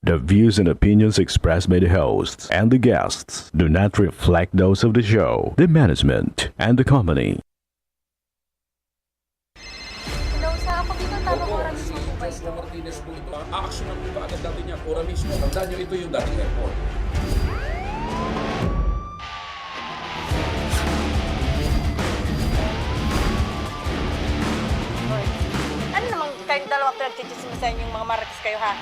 The views and opinions expressed by the hosts and the guests do not reflect those of the show, the management, and the company. Hello, sa ako dito tamang Opo, oras si mo po ba Joshua ito? Martinez po ito. Aaksyonan po ba agad natin yan? Ora mismo. Tandaan nyo, ito yung dating airport. Hoy. Ano naman kayong dalawa pinagchichismisan yung mga marites kayo, ha?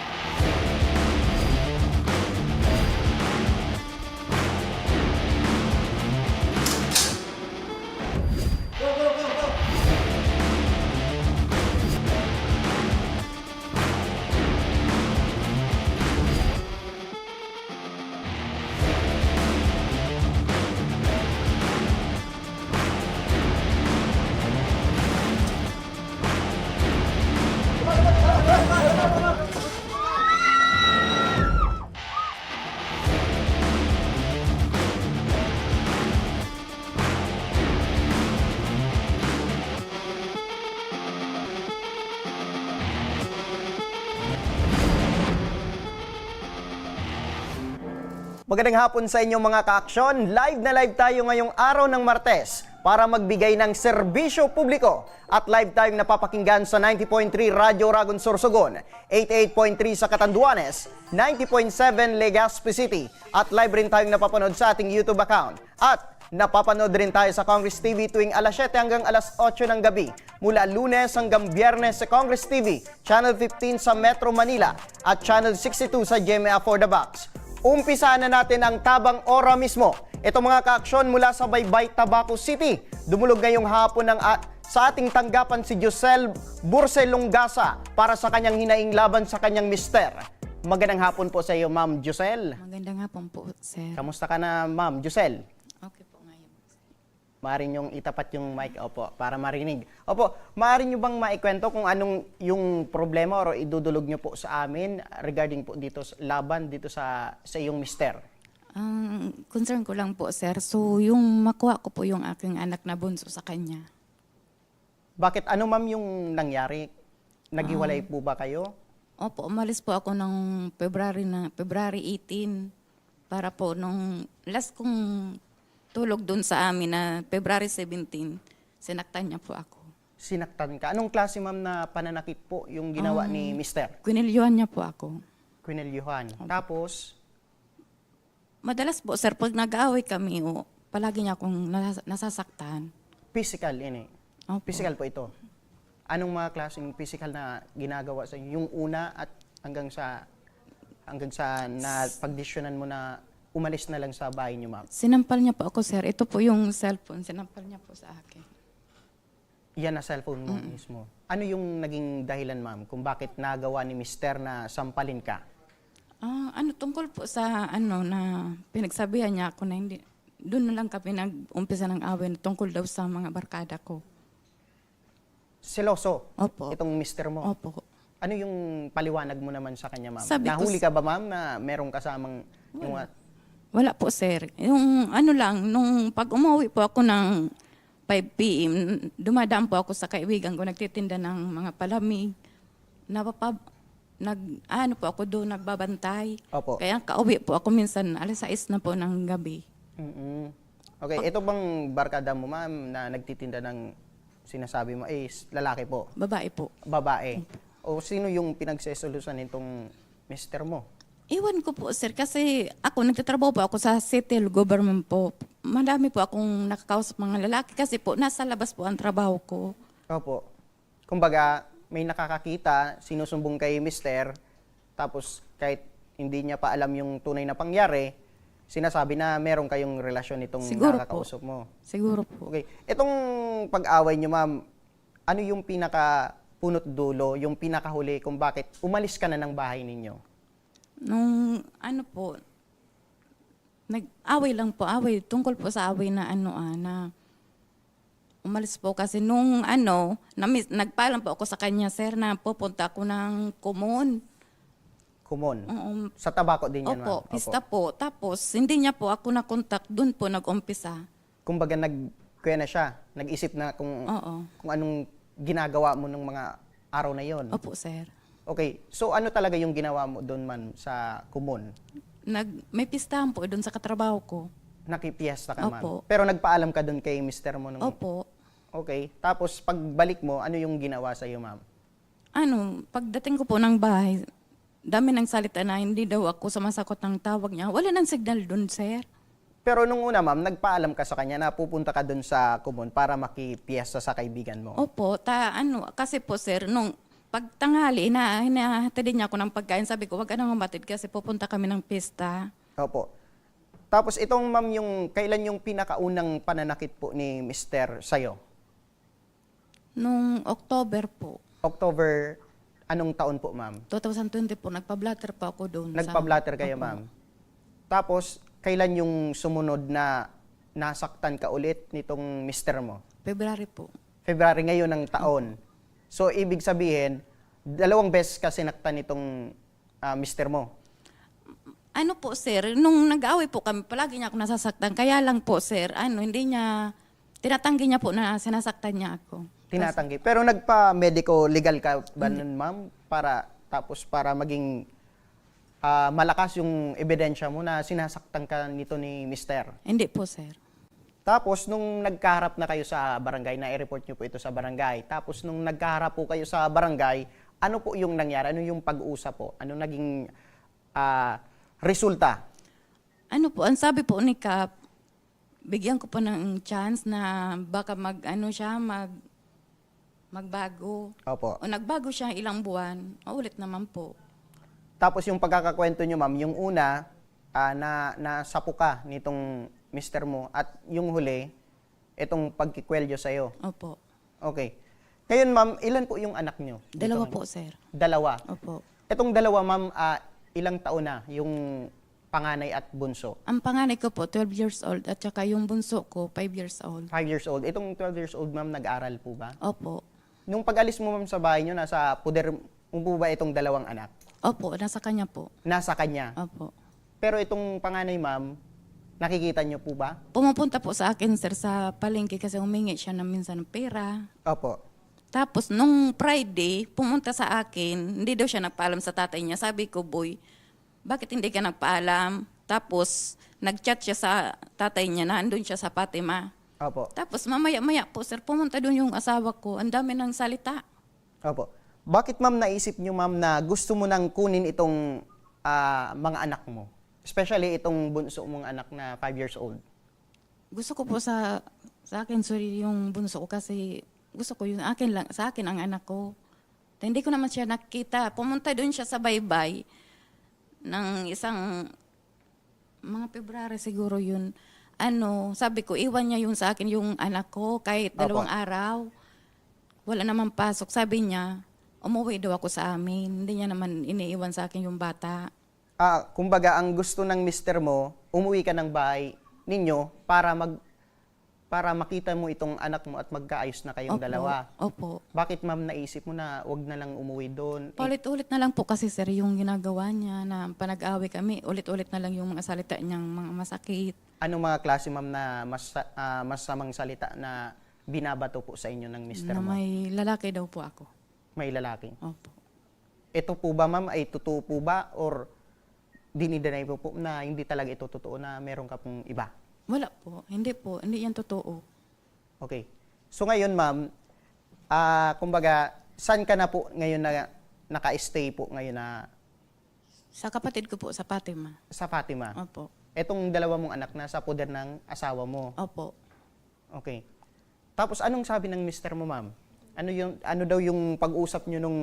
Magandang hapon sa inyo mga ka-aksyon. Live na live tayo ngayong araw ng Martes para magbigay ng serbisyo publiko. At live tayong napapakinggan sa 90.3 Radyo Ragon Sorsogon, 88.3 sa Catanduanes, 90.7 Legazpi City. At live rin tayong napapanood sa ating YouTube account. At napapanood rin tayo sa Congress TV tuwing alas 7 hanggang alas 8 ng gabi. Mula Lunes hanggang Biyernes sa Congress TV, Channel 15 sa Metro Manila at Channel 62 sa GMA For The Box. Umpisahan na natin ang tabang ora mismo. Ito mga ka-aksyon mula sa Baybay, Tabaco City. Dumulog ngayong hapon sa ating tanggapan si Josel Burselongasa para sa kanyang hinaing laban sa kanyang mister. Magandang hapon po sa iyo, Ma'am Josel. Magandang hapon po, sir. Kamusta ka na, Ma'am Josel? Okay po ngayon. Maaari niyong itapat yung mic, opo, para marinig. Opo, maaari niyo bang maikwento kung anong yung problema o idudulog niyo po sa amin regarding po dito laban dito sa iyong mister? Ang concern ko lang po, sir, so yung makuha ko po yung aking anak na bunso sa kanya. Bakit? Ano, Ma'am, yung nangyari? Naghiwalay po ba kayo? Opo, umalis po ako ng February 18 para po nung last kong tulog dun sa amin na February 17, sinaktan niya po ako. Sinaktan ka? Anong klase, Ma'am, na pananakit po yung ginawa ni mister? Kwinilyuhan niya po ako. Kwinelyuhan. Tapos, Madalas po, sir, pag nag-aaway kami, palagi niya akong nasasaktan. physical, ini. Opo. Physical po ito. Anong mga klaseng physical na ginagawa sa inyo? Yung una at hanggang sa na pagdesisyonan mo na umalis na lang sa bahay niyo, Ma'am. Sinampal niya po ako, sir. Ito po yung cellphone. Sinampal niya po sa akin. Yan na cellphone mo mismo. Ano yung naging dahilan, Ma'am, kung bakit nagawa ni mister na sampalin ka? Tungkol po sa na pinagsabihan niya ako na hindi, doon na lang kami nag-umpisa ng away na tungkol daw sa mga barkada ko. Seloso? Opo. Itong mister mo? Opo. Ano yung paliwanag mo naman sa kanya, Ma'am? Sabi ko Nahuli ka ba, Ma'am, na merong kasamang yung Wala po, sir. Yung nung pag umuwi po ako ng 5 p.m., dumadaan po ako sa kaibigan ko, nagtitinda ng mga palamig. Po ako doon, nagbabantay. Opo. Kaya kauwi po ako minsan, alas 6 na po ng gabi. Okay, ito bang barkada mo, Ma'am, na nagtitinda ng sinasabi mo, lalaki po, Babae po. babae? O sino yung pinagsesolusan nitong mister mo? Iwan ko po, sir, kasi ako, nagtatrabaho po ako sa city government po. Madami po akong nakakausap mga lalaki kasi po, nasa labas po ang trabaho ko. Opo. Kumbaga, may nakakakita, sinusumbong kay mister, tapos kahit hindi niya pa alam yung tunay na pangyari, sinasabi na meron kayong relasyon nitong Siguro po. nakakausap mo. Siguro po. Okay. Itong pag-away niyo, Ma'am, ano yung pinaka-punot dulo, yung pinakahuli kung bakit umalis ka na ng bahay ninyo? Nung nag-away lang po, tungkol po sa away na na umalis po kasi nung nagpaalam po ako sa kanya, sir, na pupunta ako ng Kumon. Kumon? Oo. Sa Tabaco din yan, Opo, Ma'am? pista po. Tapos, hindi niya po ako na-contact, doon po nag-umpisa. Kumbaga, kuya na siya, nag-isip na kung Oo. anong ginagawa mo ng mga araw na yon. Opo, sir. Okay. So ano talaga yung ginawa mo doon, ma'am, sa Kumon? May pistahan po doon sa katrabaho ko. Nakipiesta ka, ma'am. Opo. Pero nagpaalam ka doon kay mister mo nung... Opo. Okay. Tapos pagbalik mo, ano yung ginawa sa iyo, ma'am? Pagdating ko po ng bahay, dami ng salita na hindi daw ako sumasagot ng tawag niya. Wala nang signal doon, sir. Pero nung una, ma'am, nagpaalam ka sa kanya na pupunta ka doon sa Kumon para makipiesta sa kaibigan mo. Opo, kasi po sir, nung pagtanghali na hinahatid niya ako ng pagkain, sabi ko, wag ka nang mamatid kasi pupunta kami ng pista. Opo. Tapos itong ma'am, kailan yung pinakaunang pananakit po ni mister sa'yo? Nung October po, October, anong taon po, ma'am? 2020 po, nagpa-blatter pa ako doon. Nagpa-blatter kayo, Opo. ma'am. Tapos, kailan yung sumunod na nasaktan ka ulit nitong mister mo? February po. February ngayon ng taon. So, ibig sabihin, 2 beses ka sinaktan nitong mister mo. Ano po sir, nung nag-away po kami, palagi niya ako nasasaktan. Kaya lang po sir, hindi niya, tinatanggi niya po na sinasaktan niya ako. Tinatanggi. Pero nagpa-medico legal ka ba nun, ma'am? Para maging malakas yung ebidensya mo na sinasaktan ka nito ni mister. Hindi po sir. Tapos, nung nagkaharap na kayo sa barangay, na-report nyo po ito sa barangay. Tapos, nung nagkaharap po kayo sa barangay, ano po yung nangyari? Ano yung pag-uusap po? Ano naging resulta? Ano po, ang sabi po ni Kap, bigyan ko po ng chance na baka magbago. Opo. O nagbago siya ilang buwan, ulit naman po. Tapos, yung pagkakakwento nyo, ma'am, yung una, nasapo ka nitong mister mo at yung huli, itong pagkikwelyo sa'yo. Opo. Okay. Ngayon, ma'am, ilan po yung anak nyo? Dalawa po sir. Dalawa. Opo. Itong dalawa, ma'am, ilang taon na yung panganay at bunso? Ang panganay ko po, 12 years old, at saka yung bunso ko, 5 years old. 5 years old. Itong 12 years old, ma'am, nag-aral po ba? Opo. Nung pag-alis mo, ma'am, sa bahay nyo, nasa puder mo po ba itong dalawang anak? Opo, nasa kanya po. Nasa kanya. Opo. Pero itong panganay, ma'am, nakikita nyo po ba? Pumupunta po sa akin, sir, sa palengke kasi humingi siya ng minsan ng pera. Opo. Tapos, nung Friday, pumunta sa akin, hindi daw siya nagpaalam sa tatay niya. Sabi ko, boy, bakit hindi ka nagpaalam? Tapos, nag-chat siya sa tatay niya na andun siya sa Fatima. Opo. Tapos, mamaya-maya po, sir, pumunta doon yung asawa ko. Ang dami ng salita. Opo. Bakit, ma'am, naisip nyo, ma'am, na gusto mo nang kunin itong mga anak mo? Especially itong bunso mong anak na 5 years old. Gusto ko po sa akin, sorry, yung bunso ko kasi gusto ko yung akin lang, sa akin ang anak ko. Hindi ko naman siya nakita. Pumunta doon siya sa baybay ng isang mga February siguro yun. Sabi ko, iwan niya yun sa akin yung anak ko kahit 2 araw. Wala naman pasok. Sabi niya, umuwi daw ako sa amin. Hindi niya naman iniiwan sa akin yung bata. Kumbaga, ang gusto ng mister mo, umuwi ka ng bahay ninyo para makita mo itong anak mo at magkaayos na kayong dalawa. Opo. Bakit, ma'am, naisip mo na wag na lang umuwi doon? Paulit-ulit na lang po kasi sir yung ginagawa niya na panag-away kami. Ulit-ulit na lang yung mga salita niyang mga masakit. Anong mga klase, ma'am, na masamang salita na binabato po sa inyo ng mister Na mo? may lalaki daw po ako. May lalaki. Opo. Ito po ba, ma'am, ay totoo po ba? Or dinidenay po na hindi talaga ito totoo na meron ka pong iba? Wala po. Hindi po. Hindi yan totoo. Okay. So ngayon, ma'am, kumbaga, saan ka na po ngayon na naka-stay po ngayon na Sa kapatid ko po, sa Fatima. sa Fatima? Opo. Etong dalawa mong anak na sa poder ng asawa mo. Opo. Okay. Tapos anong sabi ng mister mo, ma'am? Ano daw yung pag-usap nyo nung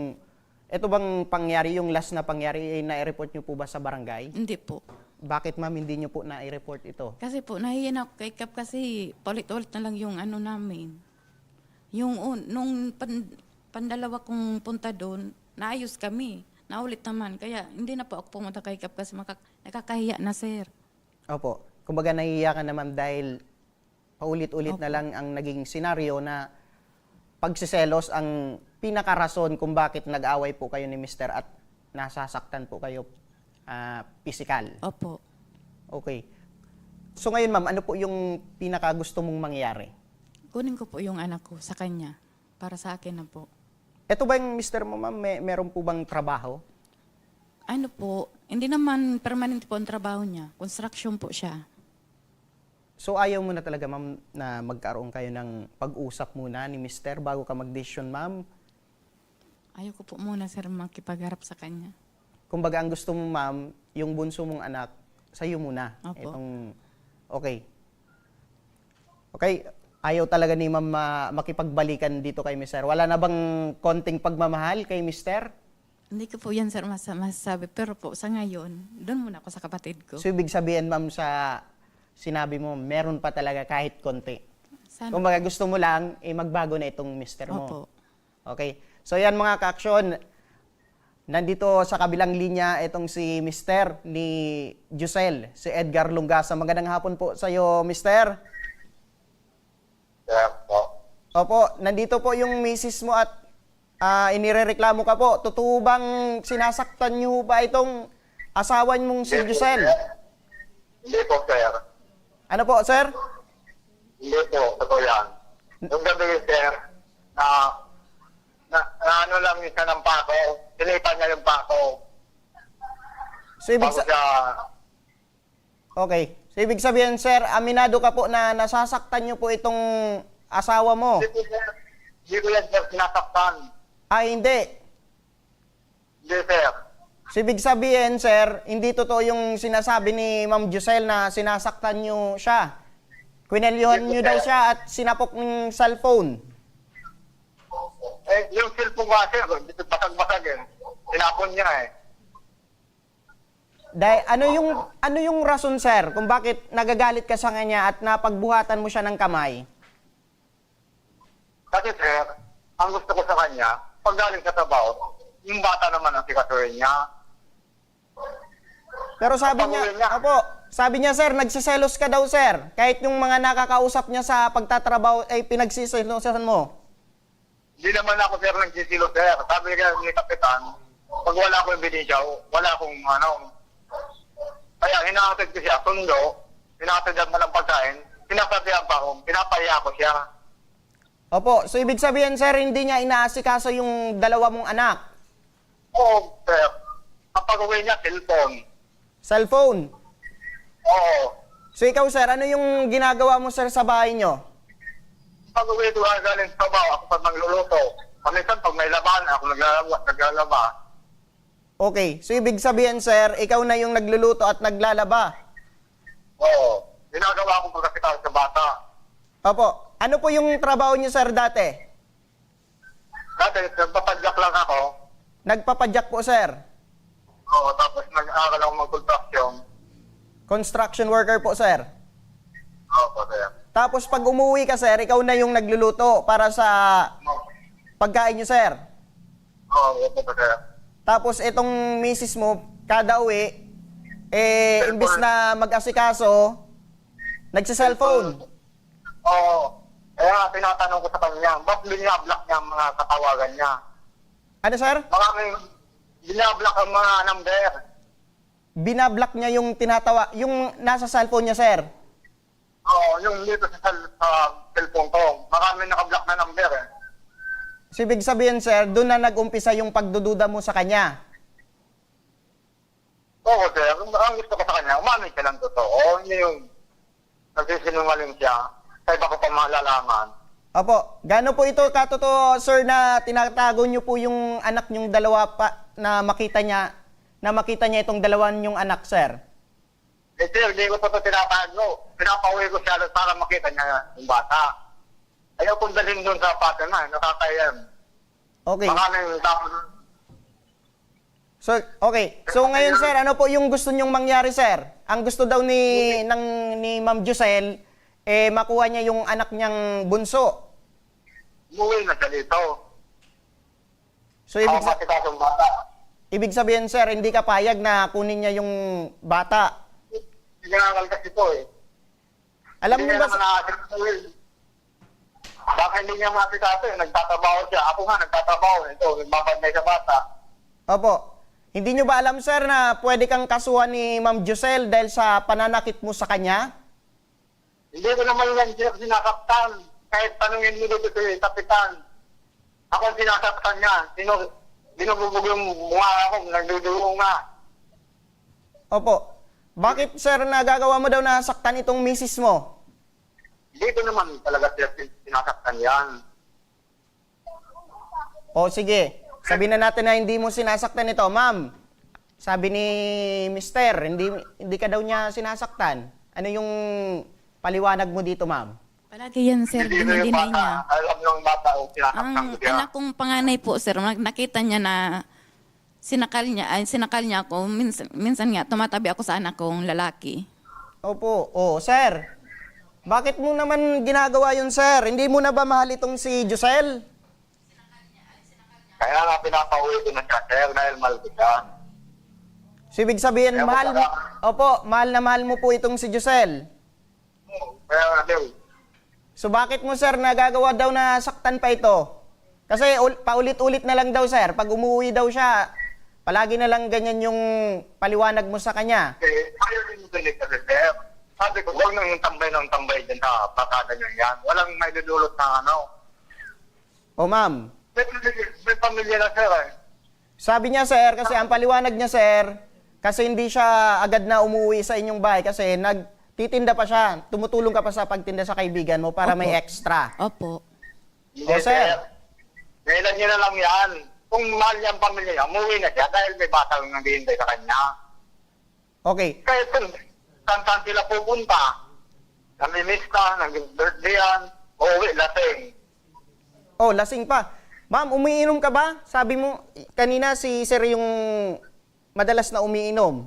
ito bang pangyari, yung last na pangyari, na-report nyo po ba sa barangay? Hindi po. Bakit, ma'am, hindi nyo po na-report ito? Kasi po, nahiyan ako kay Kap kasi paulit-ulit na lang yung namin. Nung pandalawa kong punta doon, naayos kami. Naulit naman. Kaya hindi na po ako pumunta kay Kap kasi nakakahiya na, sir. Opo. Kumbaga, nahihiya ka na, ma'am, dahil paulit-ulit na lang ang naging senaryo na pagsiselos ang pinakarason kung bakit nag-away po kayo ni mister at nasasaktan po kayo physical. Opo. Okay. So ngayon, ma'am, ano po yung pinakagusto mong mangyari? Kunin ko po yung anak ko sa kanya. Para sa akin na po. Ito ba yung mister mo, ma'am? Meron po bang trabaho? Ano po, hindi naman permanent po ang trabaho niya. Construction po siya. So ayaw mo na talaga, ma'am, na magkaroon kayo ng pag-usap muna ni mister bago ka mag-decision, ma'am? Ayoko po muna, sir, makipagharap sa kanya. Kumbaga, ang gusto mo, ma'am, yung bunso mong anak, sa'yo muna. Opo. Okay. Okay, ayaw talaga ni ma'am makipagbalikan dito kay mister. Wala na bang konting pagmamahal kay mister? Hindi ko po yan, sir, masasabi. Pero po, sa ngayon, doon muna ako sa kapatid ko. So, ibig sabihin, ma'am, sa sinabi mo, meron pa talaga kahit konti. Sana, Kumbaga, gusto mo lang, magbago na itong mister mo. Opo. Okay. So, yan mga ka-aksyon. Nandito sa kabilang linya itong si mister ni Jusel, si Edgar Lungasa. Magandang hapon po sa iyo, mister. Kaya po, Opo, nandito po yung misis mo at inirereklamo ka po. Totoo bang sinasaktan niyo ba itong asawa mong si Jusel? Hindi po, sir. Ano po, sir? Hindi po, totoo yan. Yung gabi, sir, na ano lang siya ng pako, sinipan niya yung pako. So, ibig Bago sa- siya, Okay. So, ibig sabihin, sir, aminado ka po na nasasaktan niyo po itong asawa mo. hindi po, sir, hindi ko yan, sir, sinasaktan. Hindi. Hindi, sir. So, ibig sabihin, sir, hindi totoo yung sinasabi ni Ma'am Jusel na sinasaktan niyo siya. Kwinelyuhan niyo daw siya at sinapok ng cellphone. Yung cellphone ko, sir, basag-basag eh. Sinapon niya eh. Dahil ano yung rason, sir, kung bakit nagagalit ka sa kanya at napagbuhatan mo siya ng kamay? Kasi, sir, ang gusto ko sa kanya, pag galing sa trabaho, yung bata naman ang sikasuhin niya. Pero sabi Papanguhin niya, niya. opo, sabi niya, sir, nagsiselos ka daw, sir. Kahit yung mga nakakausap niya sa pagtatrabaho ay pinagsiselosan mo. Hindi naman ako, sir, nagsisilo, sir. Sabi nga ni Kapitan, pag wala akong ebidensya, wala akong kaya hinahatid ko siya, sundo, hinahatid mo ng pagkain, pinapasabihan pa ako, pinapahiya ko siya. Opo, so ibig sabihin, sir, hindi niya inaasikaso yung dalawa mong anak. Oo, sir. Kapag uwi niya, cellphone. Cellphone. Oo. So ikaw, sir, ano yung ginagawa mo, sir, sa bahay niyo? Pag uwi ko galing sa trabaho, ako pag magluluto. Paminsan, pag may laban, ako naglalaba. Okay, so ibig sabihin, sir, ikaw na yung nagluluto at naglalaba. Oo. Ginagawa akong pagkakitaan sa bata. Opo, ano po yung trabaho niyo, sir, dati? Dati, nagpapadyak lang ako. Nagpapadyak po, sir. Oo, tapos nag-aaral ako mag-construction. Construction worker po, sir. Oo, sir. Tapos pag umuwi ka, sir, ikaw na yung nagluluto para sa pagkain niyo, sir. Oo, sir. Tapos itong misis mo, kada uwi, imbis na mag-asikaso, nagsiselfone. Oo. Kaya tinatanong ko sa kanya, ba't binablock niya ang mga katawagan niya? Ano, sir? Maraming binablock ang mga number. Binablock niya yung yung nasa cellphone niya, sir. Oo, yung dito sa cellphone ko. Maraming nakablock na number eh. So, ibig sabihin, sir, doon na nag-umpisa yung pagdududa mo sa kanya. Oo, sir. Ang gusto ko sa kanya, umamin siya ng totoo. Hindi yung nagsisinungaling siya. Sa iba ko pa malalaman. Opo, gaano po ito katotoo, sir, na tinatago niyo po yung anak niyong dalawa pa na makita niya itong dalawan niyong anak, sir? Eh, sir, hindi ko pa ito tinatago. Pinapauwi ko siya para makita niya yung bata. Ayaw kong dalhin doon sa pata na, nakakayam. Okay. Maraming tao doon. So, okay. So ngayon, sir, ano po yung gusto niyong mangyari, sir? Ang gusto daw ni Ma'am Jusel, makuha niya yung anak niyang bunso. Umuwi na siya dito. So, Ako makita yung bata. ibig sabihin, sir, hindi ka payag na kunin niya yung bata. Ginangal kasi po eh. Alam Hindi mo niya ba, naman nakakita. Baka hindi niya makita eh. Nagtatrabaho siya. Ako nga, nagtatrabaho. Ito, nagbabantay sa bata. Opo, hindi niyo ba alam, sir, na pwede kang kasuhan ni Ma'am Jusel dahil sa pananakit mo sa kanya? Hindi ko naman yan sinakaktan. Kahit tanungin mo dito sa kapitan. Ako ang sinasaktan niya. Binububog yung mukha ako, nagdudugo nga. Opo. Bakit, sir, nagagawa mo daw na saktan itong misis mo? Dito naman talaga siya sinasaktan yan. O sige, sabihin na natin na hindi mo sinasaktan ito. Ma'am, sabi ni Mister, hindi ka daw niya sinasaktan. Ano yung paliwanag mo dito, ma'am? Palagi yan, sir, Hindi na yung dinideny niya. bata, alam ng bata kung sinasaktan Ang ko siya. anak kong panganay po, sir, nakita niya na sinakal niya ako. Minsan nga, tumatabi ako sa anak kong lalaki. Opo. O, sir, bakit mo naman ginagawa yun, sir? Hindi mo na ba mahal itong si Josel? Kaya nga pinapauwi ko na siya, sir, dahil mahal ko siya. So, ibig sabihin, Kaya mahal mo, baka- opo, mahal na mahal mo po itong si Josel. Kaya nga, sir, So, bakit mo, sir, nagagawa daw na saktan pa ito? Kasi paulit-ulit na lang daw, sir. Pag umuwi daw siya, palagi na lang ganyan yung paliwanag mo sa kanya. ayaw rin mo kasi, sir. Sabi ko, huwag nang tambay dyan sa bakada niya yan. Walang may dudulot na ano. O, ma'am, May pamilya na, sir, eh. sabi niya, sir, kasi ang paliwanag niya, sir, kasi hindi siya agad na umuwi sa inyong bahay kasi nagtitinda pa siya. Tumutulong ka pa sa pagtinda sa kaibigan mo para may Opo. extra. Opo. Hindi, O, sir. Kailan niya na lang yan. Kung mahal niya ang pamilya niya, umuwi na siya dahil may bata lang naghihintay sa kanya. Okay. Kahit saan sila pupunta, namimiss ka, nag-birthday yan, uuwi, lasing. Oh, lasing pa. Ma'am, umiinom ka ba? Sabi mo, kanina si sir yung madalas na umiinom.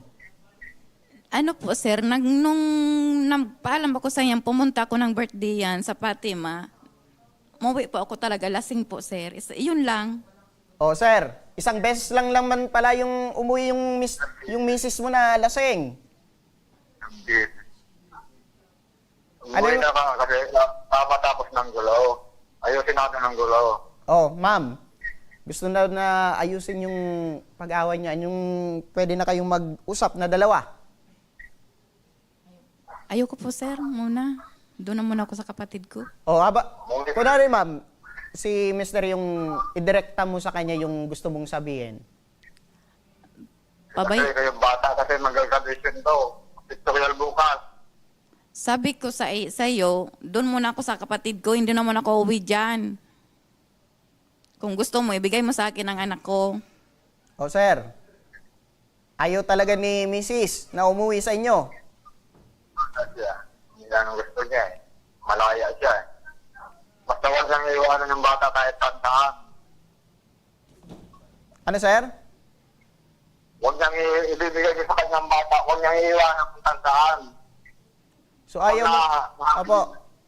Ano po, sir, nung nagpaalam ako sa yan, pumunta ako ng birthday yan sa Fatima. Umuwi po ako talaga, lasing po, sir. Yun lang. Oh, sir, isang beses lang naman pala yung umuwi yung misis mo na lasing. Hindi. Ano Umuwi yung- na ka kasi tapos ng gulo. Ayusin natin ng gulo. Oh, ma'am, gusto na ayusin yung pag-away niya, yung pwede na kayong mag-usap na dalawa. Ayoko po, sir, muna. Doon na muna ako sa kapatid ko. Oh, kunwari, ma'am, si Mr. yung idirekta mo sa kanya yung gusto mong sabihin. Pabay, Kasi kayong bata kasi mag-graduation to. Pictorial bukas. sabi ko sa iyo, doon muna ako sa kapatid ko, hindi naman ako uwi dyan. Kung gusto mo, ibigay mo sa akin ang anak ko. Oh, sir, ayaw talaga ni Mrs. na umuwi sa inyo. Kasi hindi yan ang gusto niya eh. Malaya siya eh. Basta huwag siyang iwanan ng bata kahit saan. Ano, sir? Huwag niyang ibibigay niya sa kanyang bata. Huwag niyang iwanan kung saan. So ayaw mo, opo.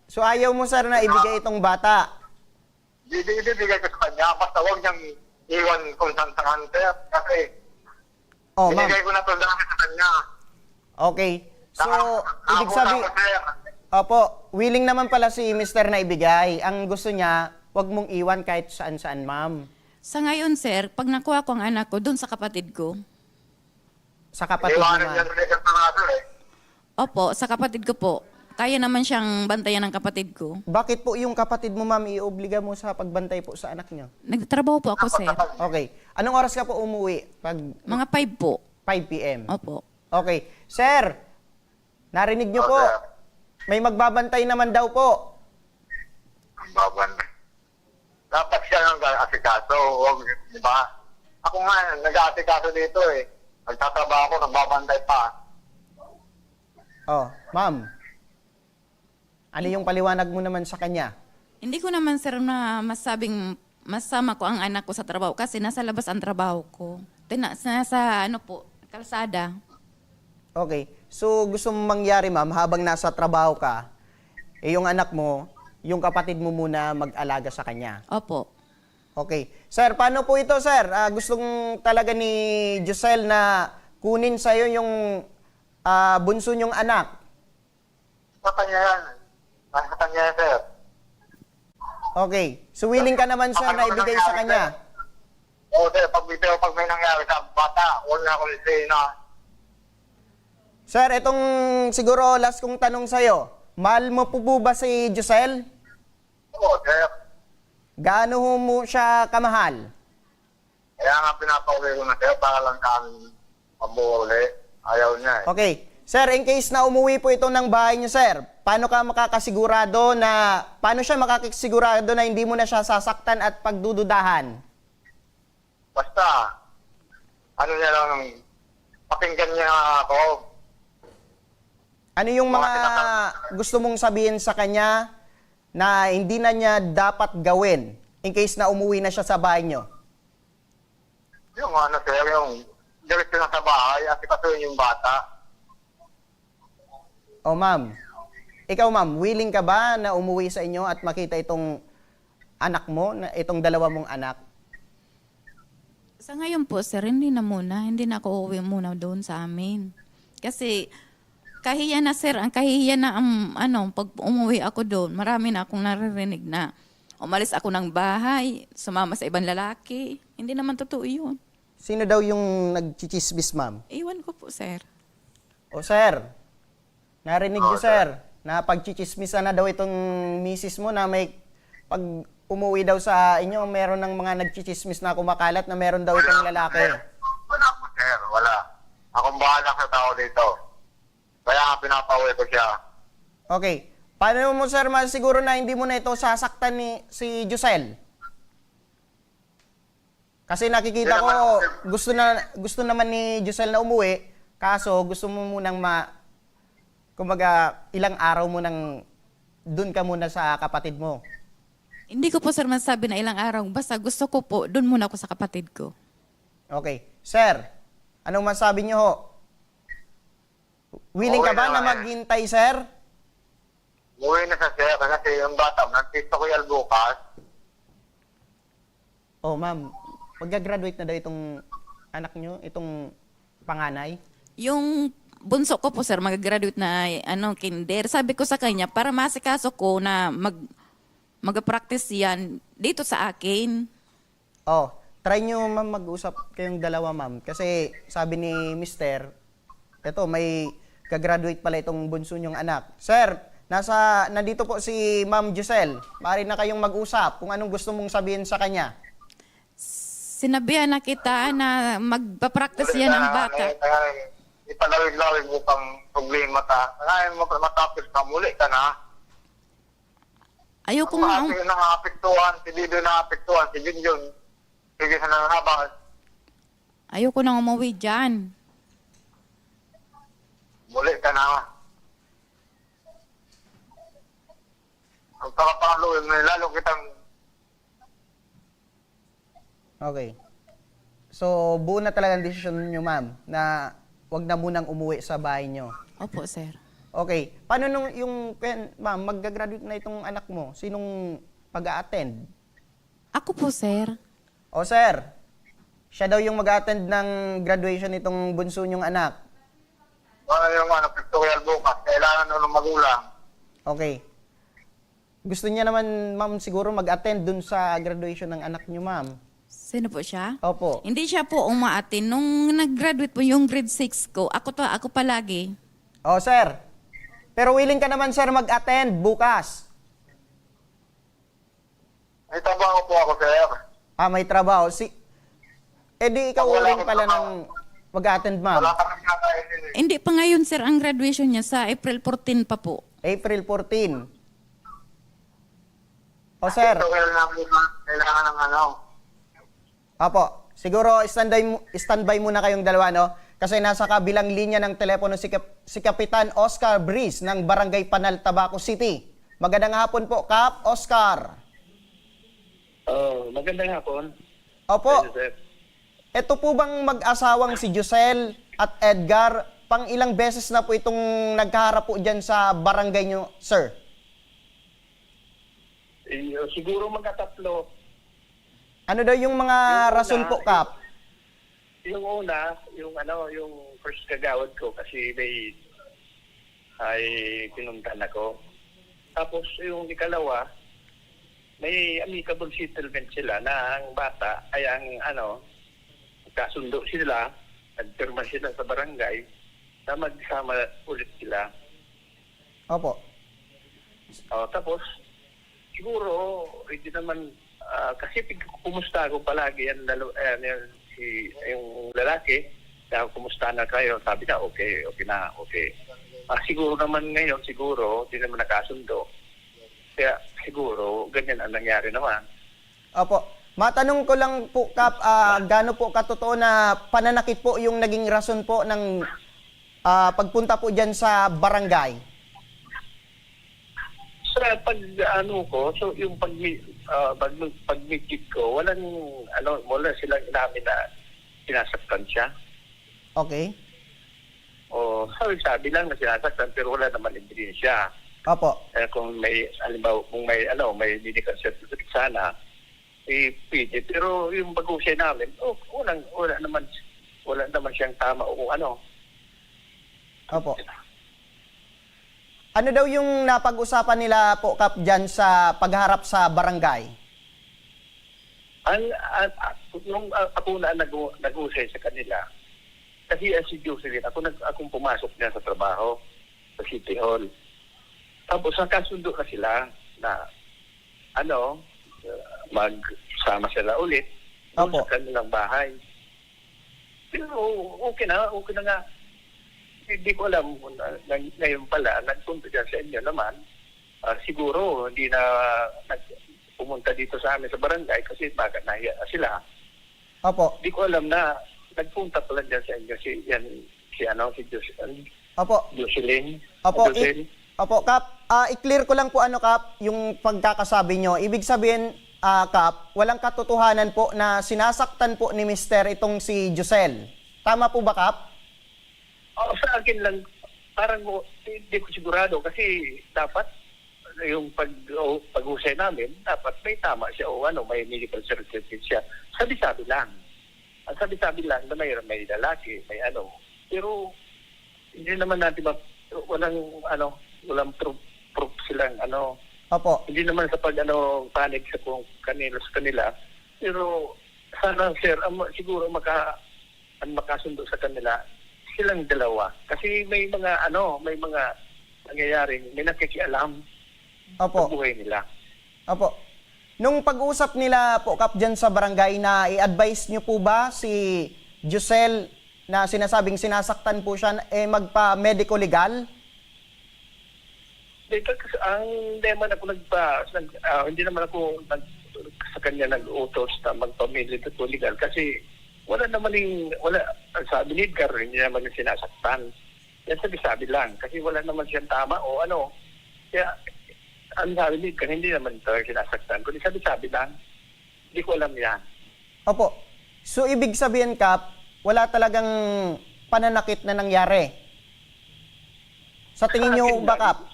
So ayaw mo, sir, na ibigay itong bata. Ibibigay ko sa kanya. Basta huwag niyang iwan kung saan, sir. Kasi Oh, ma'am. binigay ko na to dati sa kanya. Okay. So, ibig Ako, sabihin, sir. opo, willing naman pala si Mr. na ibigay. Ang gusto niya, wag mong iwan kahit saan-saan, ma'am. Sa ngayon, sir, pag nakuha ko ang anak ko, doon sa kapatid ko. Sa kapatid mo, Iwanan niya ma'am. rin sa mga eh. Opo, sa kapatid ko po. Kaya naman siyang bantayan ng kapatid ko. Bakit po yung kapatid mo, ma'am, iobliga mo sa pagbantay po sa anak niyo? Nagtatrabaho po ako, sir. Okay. Anong oras ka po umuwi? Pag Mga 5 po. 5 p.m. Opo. Okay. Sir, narinig niyo po. Okay. May magbabantay naman daw po. Ang baban. Dapat siya ang asikaso. Huwag, di ba? Ako nga, nag-aasikaso dito eh. Nagtatrabaho ako, nagbabantay pa. Oh, ma'am. Ano yung paliwanag mo naman sa kanya? Hindi ko naman, sir, na masabing masama ko ang anak ko sa trabaho kasi nasa labas ang trabaho ko. Nasa, kalsada. Okay. So, gusto mong mangyari, ma'am, habang nasa trabaho ka, yung anak mo, yung kapatid mo muna mag-alaga sa kanya. Opo. Okay. Sir, paano po ito, sir? Gustong talaga ni Josel na kunin sa'yo yung bunso niyong anak. Sa kanya yan. Sa kanya yan, sir. Okay. So, willing ka naman, sir, na ibigay sa kanya. Oo, sir. Pag may nangyari sa bata, huwag na akong say na. Sir, itong siguro last kong tanong sa'yo. Mahal mo po ba si Josel? Oo, sir. Gaano ho mo siya kamahal? Kaya nga pinapauwi ko na sir para lang kami mabuhuli. Ayaw niya eh. Okay. Sir, in case na umuwi po ito ng bahay niyo, sir, paano siya makakasigurado na hindi mo na siya sasaktan at pagdududahan? Basta, ano niya lang, pakinggan niya ako. Ano yung mga gusto mong sabihin sa kanya na hindi na niya dapat gawin in case na umuwi na siya sa bahay niyo? Yung ano sir, yung diretso na sa bahay at ikasuhin yung bata. O ma'am, ikaw ma'am, willing ka ba na umuwi sa inyo at makita itong anak mo, itong dalawa mong anak? Sa ngayon po, sir, hindi na ako uuwi muna doon sa amin. Kasi kahiya na, sir, ang kahiya na pag umuwi ako doon, marami na akong naririnig na umalis ako ng bahay, sumama sa ibang lalaki. Hindi naman totoo yun. Sino daw yung nagchichismis, ma'am? Iwan ko po, sir. O sir, narinig niyo sir, na pagchichismisan na daw itong misis mo na may pag umuwi daw sa inyo, meron ng mga nagchichismis na kumakalat na meron daw itong lalaki. Wala po sir, wala. Akong bahala sa tao dito. Kaya nga pinapauwi ko siya. Okay. Paano mo sir masiguro na hindi mo na ito sasaktan si Jusel? Kasi nakikita ko gusto naman ni Jusel na umuwi, kaso gusto mo munang kumbaga ilang araw mo nang doon ka muna sa kapatid mo. Hindi ko po, sir, masabi na ilang araw. Basta gusto ko po, doon muna ako sa kapatid ko. Okay. Sir, anong masabi niyo ho? Willing ka ba na maghintay, sir? Umuwi na sa sir kasi yung bata, nagtito ko yan bukas. Oh, ma'am. Magga-graduate na daw itong anak niyo, itong panganay? Yung bunso ko po, sir, mag-graduate na kinder. Sabi ko sa kanya, para masikaso ko na mag-practice yan dito sa akin. Oh, try nyo ma'am mag-usap kayong dalawa ma'am. Kasi sabi ni Mister, eto may kagraduate pala itong bunso nyong anak. Sir, nandito po si Ma'am Giselle. Maaari na kayong mag-usap kung anong gusto mong sabihin sa kanya. Sinabihan na kita na magpa-practice yan ang bata. Ipalawig-lawig mo pang problema ta. Kaya mo matapos ka, muli ka na. Ayoko nga. Kasi nakapektuhan, si Dido nakapektuhan, si Junjun. Sige sa nanganabang. Ayoko nang umuwi dyan. Muli ka na. Ang pakapaluin mo, lalo kitang Okay. So, buo na talaga ang desisyon niyo ma'am na wag na munang umuwi sa bahay niyo. Opo, sir. Okay. Paano ma'am, mag-graduate na itong anak mo? Sinong pag-a-attend? Ako po, sir. O sir, siya daw yung mag-attend ng graduation nitong bunso niyong anak. yung pictorial bukas. Kailangan ng magulang. Okay. Gusto niya naman, ma'am, siguro mag-attend dun sa graduation ng anak niyo, ma'am. Sino po siya? Opo. Hindi siya po umaatin. Nung nag-graduate po yung grade 6 ko, ako palagi. O sir, pero willing ka naman, sir, mag-attend bukas. May trabaho po ako, sir. Ah, may trabaho. Di ikaw Wala willing akong pala trabaho. ng mag-attend, ma'am. Wala kami nakain eh. Hindi pa ngayon, sir, ang graduation niya sa April 14 pa po. April 14. O sir, Pictorial na bukas. Kailangan ng Apo, siguro standby muna kayong dalawa, no? Kasi nasa kabilang linya ng telepono si Kapitan Oscar Breeze ng Barangay Panal, Tabaco City. Magandang hapon po, Kap Oscar. Magandang hapon. Opo, Sir. ito po bang mag-asawang si Jusel at Edgar, pang ilang beses na po itong nagkaharap po dyan sa barangay nyo, sir? Siguro magkatatlo. Ano daw yung mga Yung rason una, po, Kap? Yung una, yung first kagawad ko kasi ay pinuntan ako. Tapos yung ikalawa, may amicable settlement sila na ang bata ay kasundo sila, nagpirma sila sa barangay na magsama ulit sila. Opo. Tapos siguro hindi naman kasi kumusta ako palagi yung lalaki, kaya kumusta na kayo, sabi niya, okay na, okay. Siguro naman ngayon, di naman nakasundo. Kaya siguro, ganyan ang nangyari naman. Opo. Matanong ko lang po, Kap, gaano po katotoo na pananakit po yung naging rason po ng pagpunta po dyan sa barangay? Sa yung pag-meet ko, wala silang inamin na sinasaktan siya. Okay. O sabi lang na sinasaktan pero wala naman ebidensya. Opo. Kung may halimbawa may medical certificate sana pwede. Pero yung pag-usay namin, wala naman siyang tama o ano. Opo. Ano daw yung napag-usapan nila po, Kap, dyan sa pagharap sa barangay? Nung ako na nag-usay sa kanila, kasi si Jocelyn, akong pumasok niya sa trabaho sa City Hall. Tapos nakasundo na sila na magsama sila ulit doon Opo. sa kanilang bahay. Pero okay na nga. Hindi ko alam ngayon pala, nagpunta dyan sa inyo naman. Siguro hindi na pumunta dito sa amin sa barangay kasi baka nahiya sila. Opo. Hindi ko alam na nagpunta pala dyan sa inyo si Opo. Jocelyn. Opo, Jocelyn. Opo, Kap, i-clear ko lang po Kap, yung pagkakasabi nyo. Ibig sabihin, Kap, walang katotohanan po na sinasaktan po ni Mister itong si Josel. Tama po ba, Kap? Sa akin lang, parang hindi ko sigurado kasi dapat yung pag-usay namin, dapat may tama siya o may medical certificate siya. Sabi-sabi lang. Ang sabi-sabi lang na may lalaki, may Pero hindi naman natin walang proof silang Opo. Hindi naman sa panig sa kanila. Pero sana sir, siguro makasundo sa kanila silang dalawa. Kasi may mga nangyayari, may nakikialam Opo. sa buhay nila. Opo. Nung pag-usap nila po, Kap, dyan sa barangay, na i-advise nyo po ba si Josel na sinasabing sinasaktan po siya, magpa-medico legal? Hindi naman ako hindi naman ako sa kanya nag-utos na magpa-medico legal kasi wala sabi ni Edgar, hindi naman yung sinasaktan. Yan sabi lang kasi wala naman siyang tama o Kaya ang sabi ni Edgar, hindi naman talaga sinasaktan. Kundi sabi lang, hindi ko alam yan. Opo. So, ibig sabihin, Kap, wala talagang pananakit na nangyari? Sa tingin nyo ba, Kap?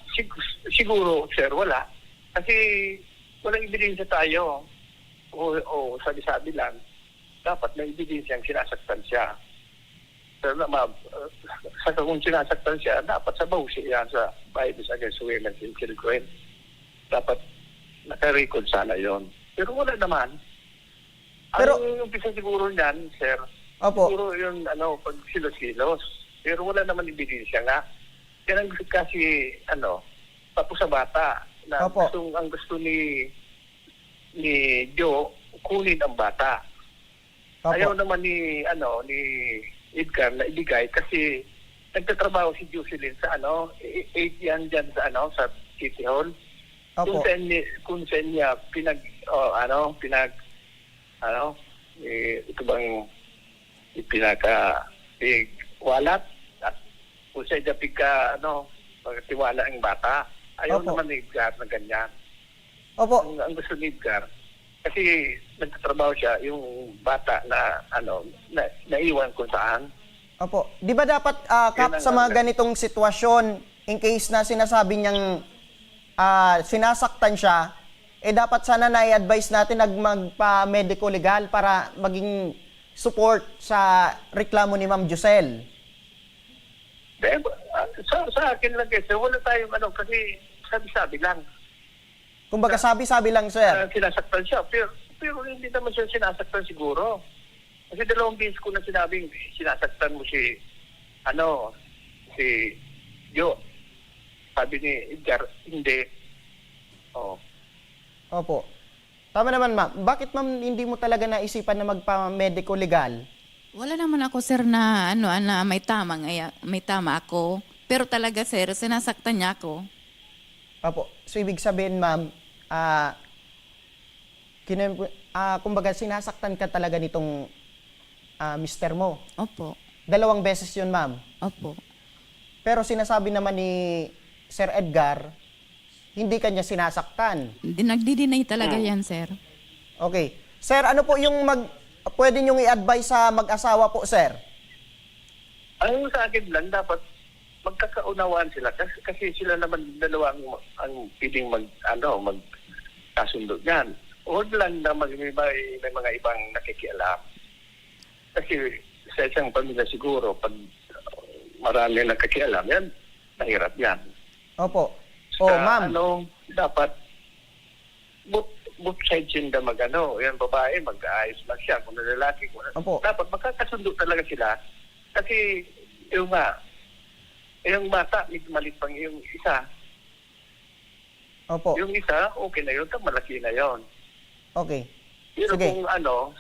Siguro, sir, wala. Kasi walang ebidensya tayo. O sabi lang, dapat may ebidensyang sinasaktan siya. Pero kung sinasaktan siya, dapat sabaw siya sa Violence Against Women and Children. Dapat naka-record sana yon. Pero wala naman. Pero, ang umpisa siguro niyan, sir, Opo. siguro yung pag silos-silos. Pero wala naman ebidensya nga. Yan ang kasi, tapos sa bata, na Opo. ang gusto ni Joe, kunin ang bata. Opo. Ayaw naman ni Edgar na ibigay kasi nagtatrabaho si Jocelyn sa 8 yan dyan sa City Hall. Opo. Kung saan niya ito bang walat at kung saan niya pagkatiwala ang bata. Ayaw Opo. naman ni Edgar na ganyan. Opo. Ang gusto ni Edgar, kasi nagtatrabaho siya, yung bata na naiwan kung saan. Opo. Di ba dapat, Kap, sa mga ganitong sitwasyon, in case na sinasabi niyang sinasaktan siya, dapat sana na-i-advise natin magpa-medico legal para maging support sa reklamo ni Ma'am Josel. Sa akin lang kasi, wala tayong kasi sabi-sabi lang. Kumbaga sabi-sabi lang, sir. Sinasaktan siya, pero hindi naman siya sinasaktan siguro. Kasi 2 beses ko na sinabing sinasaktan mo si Joe. Sabi ni Edgar, hindi. Opo. Tama naman, ma'am. Bakit, ma'am, hindi mo talaga naisipan na magpa-medico legal? Wala naman ako, sir, na na may tama ako. Pero talaga, sir, sinasaktan niya ako. Opo. So, ibig sabihin, ma'am, kumbaga, sinasaktan ka talaga nitong mister mo. Opo. 2 beses yun, ma'am. Opo. Pero sinasabi naman ni Sir Edgar, hindi kanya sinasaktan. Nagdi-deny talaga yan, sir. Okay. Sir, ano po yung pwede niyong i-advise sa mag-asawa po, sir? Ang sa akin lang, dapat magkakaunawaan sila kasi sila naman dalawa ang pwedeng magkasundo niyan. Huwag lang na may mga ibang nakikialam. Kasi sa isang pamilya siguro, pag marami nakikialam, yan, mahirap yan. Opo. Ma'am. Dapat both sides yun na yan babae, mag-aayos lang siya. Kung lalaki, Opo. dapat magkakasundo talaga sila. Kasi yung bata, malit pang yung isa. Opo. Yung isa, okay na yun, malaki na yun. Okay. Pero Sige. kung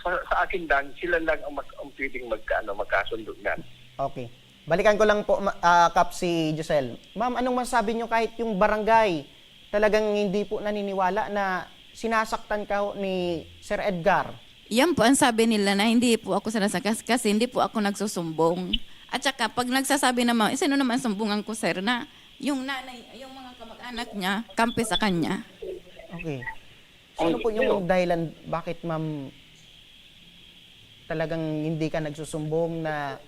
sa akin lang, sila lang ang pwedeng magkasundo yan. Okay. Balikan ko lang po, Kap, si Giselle. Ma'am, anong masasabi niyo kahit yung barangay talagang hindi po naniniwala na sinasaktan ka ni Sir Edgar? Yan po ang sabi nila na hindi po ako sinasakas kasi hindi po ako nagsusumbong. At saka pag nagsasabi naman, sino naman sumbungan ko, sir, na yung nanay, yung mga kamag-anak niya, kampi sa kanya. Okay. Ano po yung dahilan bakit, ma'am, talagang hindi ka nagsusumbong na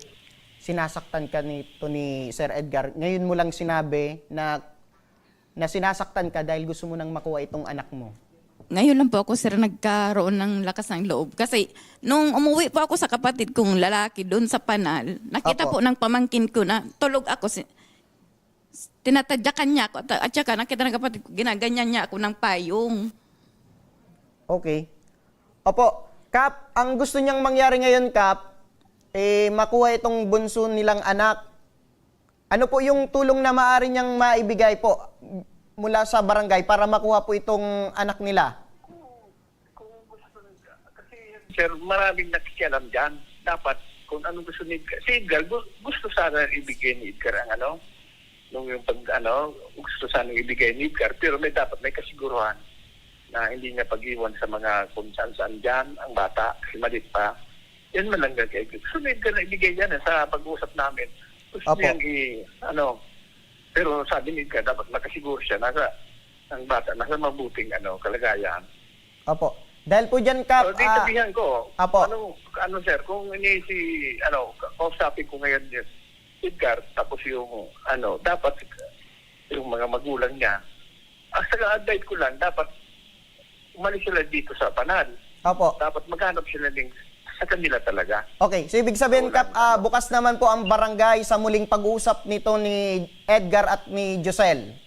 sinasaktan ka nito ni Sir Edgar? Ngayon mo lang sinabi na sinasaktan ka dahil gusto mo nang makuha itong anak mo. Ngayon lang po ako, sir, nagkaroon ng lakas ng loob. Kasi nung umuwi po ako sa kapatid kong lalaki doon sa Panal, nakita Opo. po ng pamangkin ko na tulog ako. Tinatadyakan niya ako. At saka nakita ng kapatid ko, ginaganyan niya ako ng payong. Okay. Opo. Kap, ang gusto niyang mangyari ngayon, Kap, makuha itong bunso nilang anak. Ano po yung tulong na maaari niyang maibigay po mula sa barangay para makuha po itong anak nila? Kasi, sir, maraming nakikialam dyan. Dapat, kung anong gusto ni Edgar. Si Edgar, gusto sana ibigay ni Edgar ang gusto sana ibigay ni Edgar, pero dapat may kasiguruhan na hindi niya pag-iwan sa mga kung saan-saan dyan, ang bata, kasi malit pa. Yan man lang kay Edgar. Gusto ni Edgar na ibigay yan sa pag-uusap namin. Gusto Opo. niyang pero sabi ni Edgar, dapat makasiguro siya ang bata, nasa mabuting kalagayan. Opo. Dahil po dyan, Kap, So, dito sabihan ko, Apo. sir, kung kausapin ko ngayon yun, Edgar, tapos yung, dapat yung mga magulang niya, ang saka-advise ko lang, dapat umalis sila dito sa Panal. Opo. Dapat maghanap sila din sa kanila talaga. Okay, so ibig sabihin, Kap, bukas naman po ang barangay sa muling pag-uusap nito ni Edgar at ni Giselle.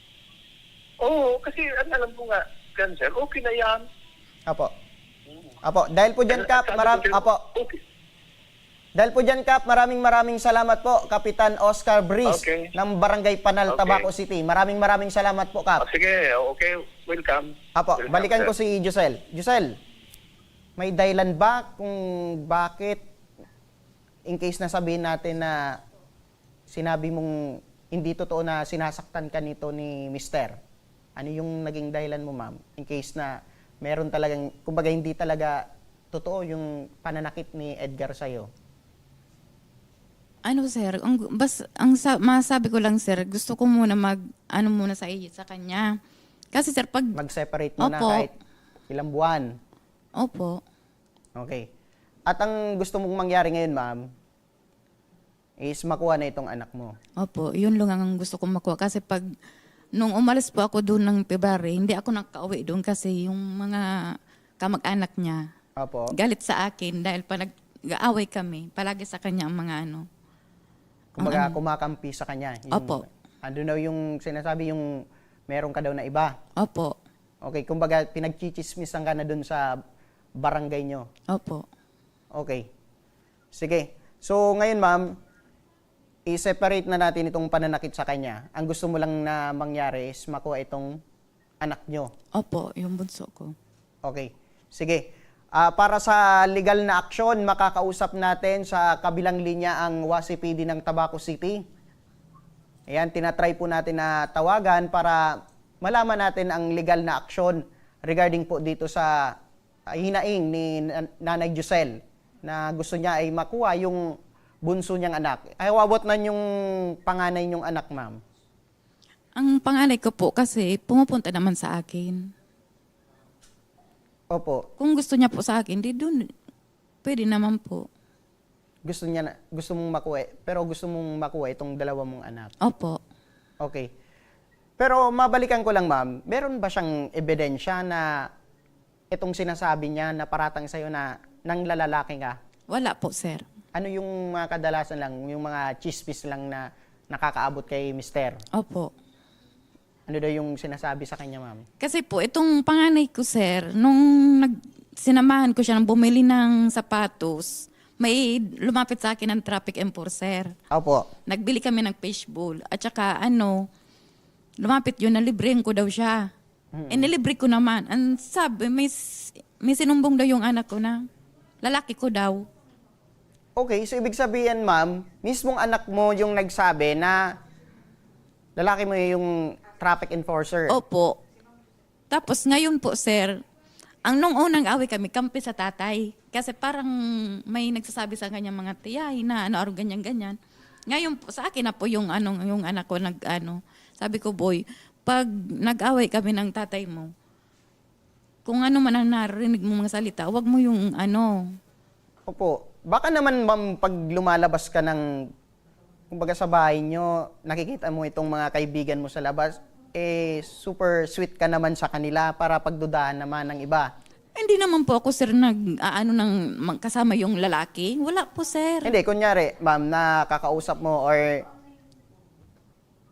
Oo, kasi alam ko nga, sir, okay na yan. Apo. Apo, dahil po dyan, Kap, Okay. Dahil po dyan, Kap, maraming salamat po, Kapitan Oscar Briz Okay. ng Barangay Panal, Okay. Tabaco City. Maraming salamat po, Kap. Sige, okay, welcome. Apo, Welcome, balikan sir. ko si Giselle. Giselle, may dahilan ba kung bakit, in case na sabihin natin na sinabi mong hindi totoo na sinasaktan ka nito ni Mister? Ano yung naging dahilan mo, ma'am? In case na meron talagang, kumbaga hindi talaga totoo yung pananakit ni Edgar sa'yo. Ano, sir, masabi ko lang, sir, gusto ko muna muna sa kanya. Kasi, sir, pag... Mag-separate muna Opo. kahit ilang buwan. Opo. Okay. At ang gusto mong mangyari ngayon, ma'am, is makuha na itong anak mo. Opo, yun lang ang gusto kong makuha. Kasi nung umalis po ako doon ng February, hindi ako nakauwi doon kasi yung mga kamag-anak niya Opo. galit sa akin dahil nag-aaway kami. Palagi sa kanya ang mga Kumbaga, kumakampi sa kanya. Opo. Ando na yung sinasabi yung meron ka daw na iba. Opo. Okay, kumbaga, pinagchichismisan ka na dun sa barangay nyo. Opo. Okay. Sige. So, ngayon, ma'am, i-separate na natin itong pananakit sa kanya. Ang gusto mo lang na mangyari is makuha itong anak nyo. Opo, yung bunso ko. Okay. Sige. Para sa legal na aksyon, makakausap natin sa kabilang linya ang WASI-PD ng Tabaco City. Ayan, tinatry po natin na tawagan para malaman natin ang legal na aksyon regarding po dito sa hinaing ni Nanay Giselle na gusto niya ay makuha yung bunso niyang anak. Ay, wabot na yung panganay niyong anak, ma'am. Ang panganay ko po kasi pumupunta naman sa akin. Opo. Kung gusto niya po sa akin, di doon, pwede naman po. Gusto mong makuha, pero gusto mong makuha itong dalawa mong anak. Opo. Okay. Pero mabalikan ko lang, ma'am, meron ba siyang ebidensya na itong sinasabi niya na paratang sa'yo na nang lalaki ka? Wala po, sir. Ano yung mga kadalasan lang, yung mga chismis lang na nakakaabot kay mister? Opo. Ano daw yung sinasabi sa kanya, ma'am? Kasi po, itong panganay ko, sir, nung sinamahan ko siya ng bumili ng sapatos, may lumapit sa akin ng traffic enforcer. Opo. Nagbili kami ng fishbowl. At saka lumapit yun, nalibrihan ko daw siya. Nilibre ko naman. Ang sabi, may sinumbong daw yung anak ko na lalaki ko daw. Okay, so ibig sabihin, ma'am, mismong anak mo yung nagsabi na lalaki mo yung traffic enforcer. Opo. Tapos ngayon po, sir, ang nung unang away kami, kampi sa tatay. Kasi parang may nagsasabi sa kanya mga tiyay na ganyan-ganyan. Ngayon po, sa akin na po yung anak ko sabi ko, boy, pag nag-away kami ng tatay mo, kung ano man ang narinig mo mga salita, wag mo yung Opo. Baka naman, ma'am, pag lumalabas ka ng, kumbaga sa bahay nyo, nakikita mo itong mga kaibigan mo sa labas, super sweet ka naman sa kanila para pagdudahan naman ng iba. Hindi naman po ako, sir, kasama yung lalaki. Wala po, sir. Hindi, kunyari, ma'am, nakakausap mo or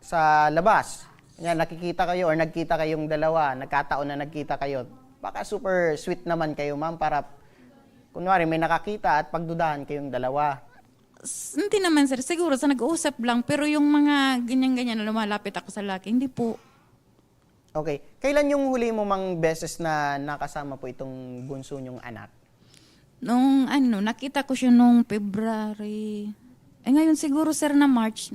sa labas, nakikita kayo or nagkita kayong dalawa, nagkataon na nagkita kayo, baka super sweet naman kayo, ma'am, para kunwari may nakakita at pagdudahan kayong dalawa. Hindi naman, sir. Siguro sa nag-uusap lang. Pero yung mga ganyan-ganyan na lumalapit ako sa lalaki, hindi po. Okay. Kailan yung huli mo mang beses na nakasama po itong bunso niyong anak? Nung nakita ko siya nung February. Ngayon siguro, sir, na March.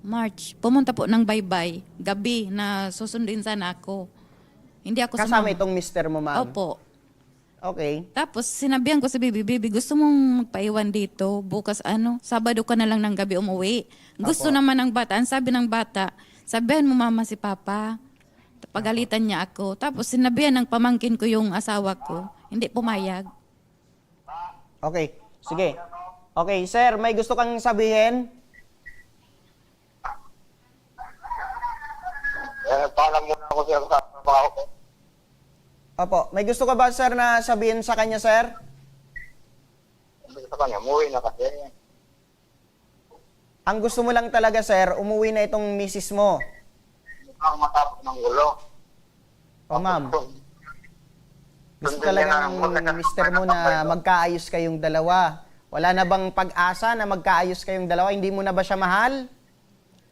March. Pumunta po ng bye-bye. Gabi na susundin sana ako. Hindi ako Kasama sumama. itong mister mo, ma'am? Opo. Okay. Tapos sinabihan ko sa baby, gusto mong magpaiwan dito, bukas Sabado ka na lang ng gabi umuwi. Gusto naman ng bata, ang sabi ng bata, sabihan mo mama si papa. Pagalitan niya ako. Tapos sinabihan ng pamangkin ko yung asawa ko, hindi pumayag. Okay. Sige. Okay, sir, may gusto kang sabihin? Paalam muna ako sir sa trabaho ko. Opo. May gusto ka ba, sir, na sabihin sa kanya, sir? Sabi ko sa kanya, umuwi na kasi. Ang gusto mo lang talaga, sir, umuwi na itong misis mo. Ang matapos ng gulo. O, ma'am. Gusto talaga ng mister mo na magkaayos kayong dalawa. Wala na bang pag-asa na magkaayos kayong dalawa? Hindi mo na ba siya mahal?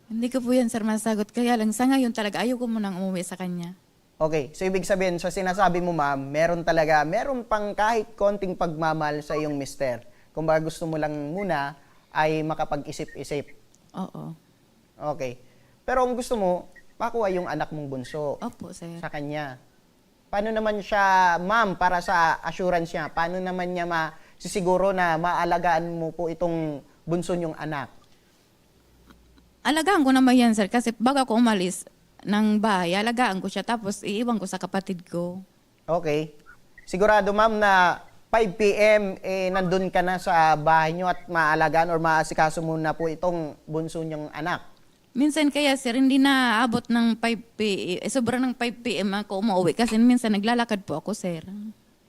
Hindi ko po yan, sir, masagot. Kaya lang, sa ngayon talaga, ayaw ko munang umuwi sa kanya. Okay, so ibig sabihin, sa sinasabi mo, ma'am, meron pang kahit konting pagmamahal sa iyong mister. Kung ba gusto mo lang muna ay makapag-isip-isip. Oo. Okay. Pero ang gusto mo, makuha yung anak mong bunso Opo, sir. sa kanya. Paano naman siya, ma'am, para sa assurance niya, paano naman niya masisiguro na maalagaan mo po itong bunso niyong anak? Alagaan ko naman yan, sir, kasi bago ako umalis ng bahay, alagaan ko siya, tapos iiwan ko sa kapatid ko. Okay. Sigurado, ma'am, na 5 p.m. nandun ka na sa bahay niyo at maalagaan or maasikaso mo na po itong bunso niyong anak. Minsan kaya, sir, hindi na abot ng 5 p.m. Sobrang ng 5 p.m. ako umuwi kasi minsan naglalakad po ako, sir.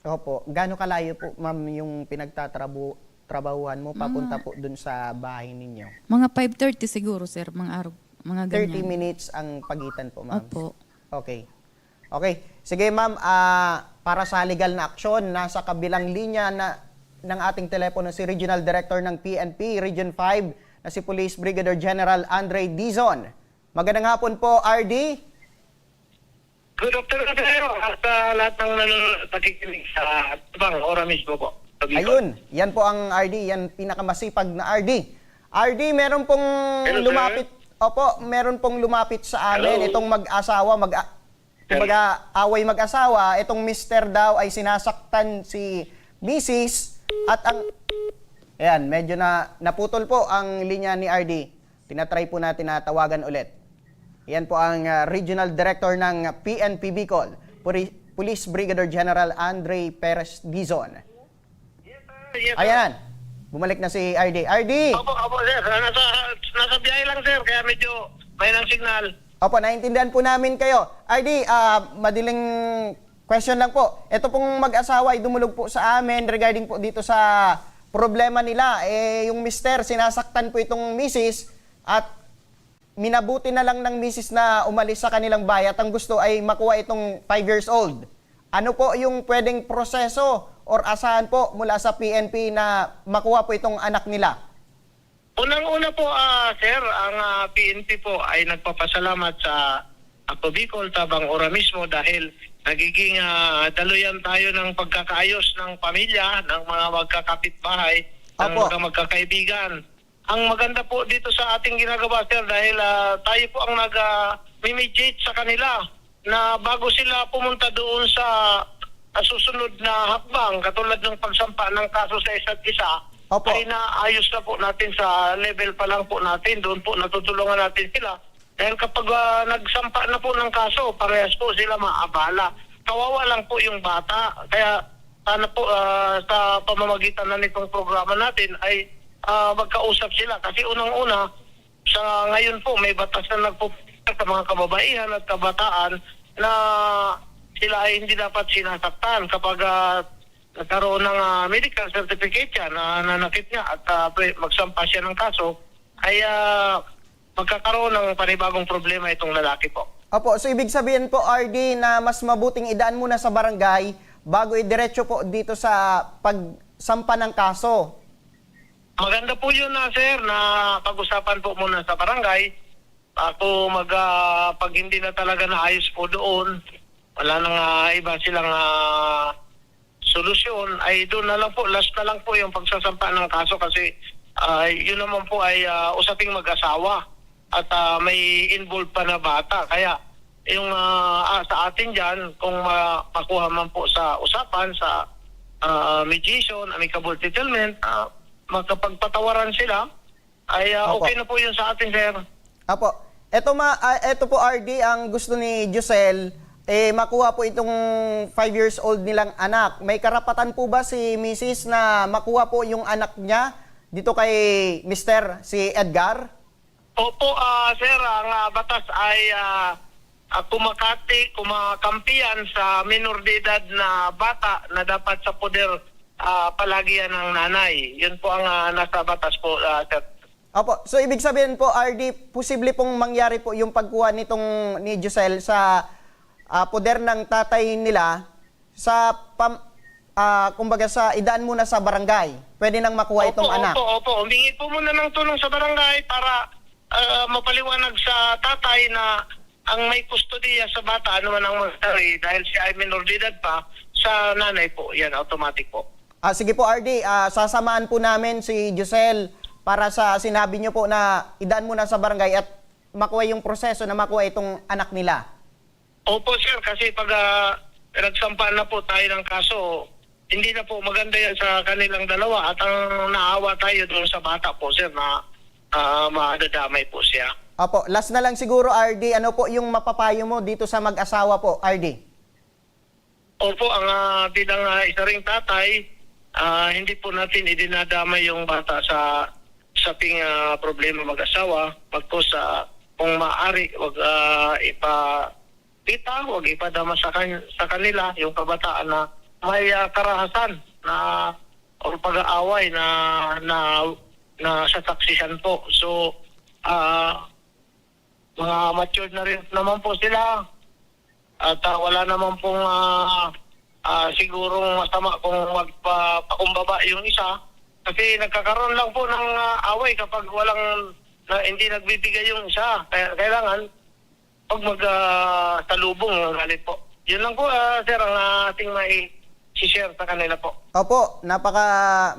Opo. Gaano kalayo po, ma'am, yung pinagtatrabahuhan mo papunta po dun sa bahay ninyo? Mga 5:30 siguro, sir, mga araw. Mga 30 ganyan. minutes ang pagitan po, ma'am. Opo. Okay. Okay. Sige, ma'am, para sa legal na aksyon, nasa kabilang linya ng ating telepono si Regional Director ng PNP, Region 5, na si Police Brigadier General Andre Dizon. Magandang hapon po, RD. Good afternoon sa iyo at lahat ng nakikinig sa Tabang Ora mismo po. Ayun, yan po ang RD, yan pinakamasipag na RD. RD, meron pong Hello, sir. lumapit, opo, meron pong lumapit sa amin, Hello. itong mag-asawa, kumbaga, away mag-asawa, itong mister daw ay sinasaktan si Mrs. at ang, ayan, medyo naputol po ang linya ni RD. Tinatry po natin na tawagan ulit. Yan po ang Regional Director ng PNP Bicol, Police Brigadier General Andre Perez Dizon. Yes, sir. Ayan, bumalik na si RD. RD! Opo, sir. Nasa biyahe lang, sir. Kaya medyo may ng signal. Opo, naiintindihan po namin kayo. RD, madiling question lang po. Ito pong mag-asawa ay dumulog po sa amin regarding po dito sa problema nila. Yung mister, sinasaktan po itong misis at minabuti na lang ng misis na umalis sa kanilang bahay at ang gusto ay makuha itong 5 years old. Ano po yung pwedeng proseso or asahan po mula sa PNP na makuha po itong anak nila? Unang-una po, sir, ang PNP po ay nagpapasalamat sa Ako Bicol, Tabang Ora mismo dahil nagiging daluyan tayo ng pagkakaayos ng pamilya, ng mga magkakapitbahay, ng Apo. mga magkakaibigan. Ang maganda po dito sa ating ginagawa, sir, dahil tayo po ang nag-mediate sa kanila na bago sila pumunta doon sa susunod na hakbang, katulad ng pagsampa ng kaso sa isa't isa, Opo. ay naayos na po natin sa level pa lang po natin. Doon po natutulungan natin sila. Dahil kapag nagsampa na po ng kaso, parehas po sila maabala. Kawawa lang po yung bata. Kaya sana po sa pamamagitan na nitong programa natin ay magkausap sila. Kasi unang-una, sa ngayon po may batas na nagpupunta sa mga kababaihan at kabataan na sila ay hindi dapat sinasaktan kapag nagkaroon ng medical certificate siya na nanakit niya at magsampa siya ng kaso, ay magkakaroon ng panibagong problema itong lalaki po. Opo, so ibig sabihin po, RD, na mas mabuting idaan muna sa barangay bago idiretso po dito sa pagsampa ng kaso. Maganda po yun sir, na pag-usapan po muna sa barangay. Ako pag hindi na talaga naayos po doon, wala nang iba silang solusyon, ay doon na lang po, last na lang po yung pagsasampa ng kaso kasi yun naman po ay usaping mag-asawa at may involved pa na bata. Kaya yung sa atin dyan, kung makuha man po sa usapan, sa mediation, amicable settlement, magkapagpatawaran sila, ay okay na po yun sa atin, sir. Opo. Ito po, RD, ang gusto ni Josel, makuha po itong 5 years old nilang anak. May karapatan po ba si Mrs. na makuha po yung anak niya dito kay Mr. si Edgar? Opo, sir, ang batas ay kumakampiyan sa minor de edad na bata na dapat sa poder palagi yan ng nanay. Yun po ang nasa batas po, sir. Opo. So, ibig sabihin po, RD, posible pong mangyari po yung pagkuha nitong ni Josel sa poder ng tatay nila sa, kumbaga sa idaan muna sa barangay. Pwede nang makuha itong anak. Opo. Humingi po muna ng tulong sa barangay para mapaliwanag sa tatay na ang may kustodiya sa bata, ano man ang mangyari, dahil siya ay minor de edad pa, sa nanay po. Yan, automatic po. Sige po, RD, sasamaan po namin si Josel para sa sinabi niyo po na idaan muna sa barangay at makuha yung proseso na makuha itong anak nila. Opo, sir, kasi pag nagsampa na po tayo ng kaso, hindi na po maganda yan sa kanilang dalawa at ang naawa tayo doon sa bata po, sir, na madadamay po siya. Opo, last na lang siguro, RD, ano po yung mapapayo mo dito sa mag-asawa po, RD? Opo, ang bilang isa ring tatay, hindi po natin idinadamay yung bata sa usaping problema mag-asawa. Pagkos kung maaari, wag wag ipadama sa kanila yung kabataan na may karahasan na o pag-aaway na sasaksihan po. So, mga matured na rin naman po sila at wala naman pong sigurong masama kung magpakumbaba yung isa kasi nagkakaroon lang po ng away kapag hindi nagbibigay yung isa. Kaya kailangan Pag magsalubong, galit po. Yun lang po, sir, ang ating may share sa kanila po. Opo, napaka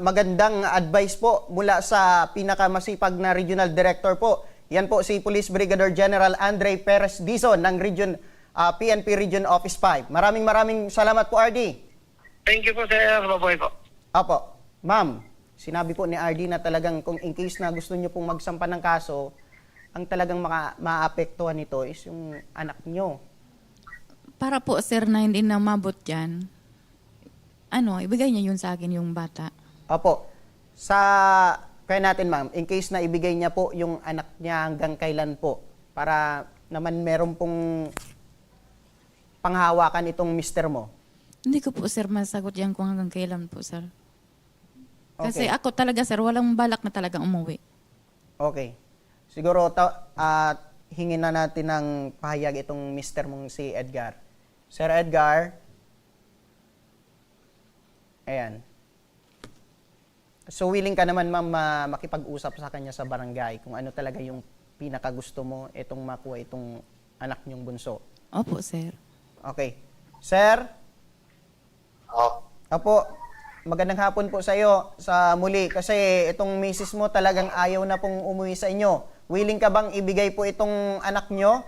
magandang advice po mula sa pinakamasipag na Regional Director po. Yan po si Police Brigadier General Andre Perez Dizon ng PNP Region Office 5. Maraming salamat po, RD. Thank you po, sir. Mabuhay po. Opo, ma'am, sinabi po ni RD na talagang kung in case na gusto nyo pong magsampa ng kaso, ang talagang maapektuhan nito is yung anak nyo. Para po, sir, na hindi na mabot yan, ibigay niya yun sa akin, yung bata. Opo, kaya natin ma'am, in case na ibigay niya po yung anak niya hanggang kailan po, para naman meron pong panghawakan itong mister mo. Hindi ko po, sir, masagot yan kung hanggang kailan po, sir. Kasi Okay. ako talaga, sir, walang balak na talagang umuwi. Okay. Siguro hingin na natin ng pahayag itong mister mong si Edgar. Sir Edgar. Ayan. So willing ka naman ma'am makipag-usap sa kanya sa barangay kung ano talaga yung pinakagusto mo itong makuha itong anak niyong bunso. Opo, sir. Okay. Sir, Apo, magandang hapon po sa iyo sa muli kasi itong misis mo talagang ayaw na pong umuwi sa inyo. Willing ka bang ibigay po itong anak nyo?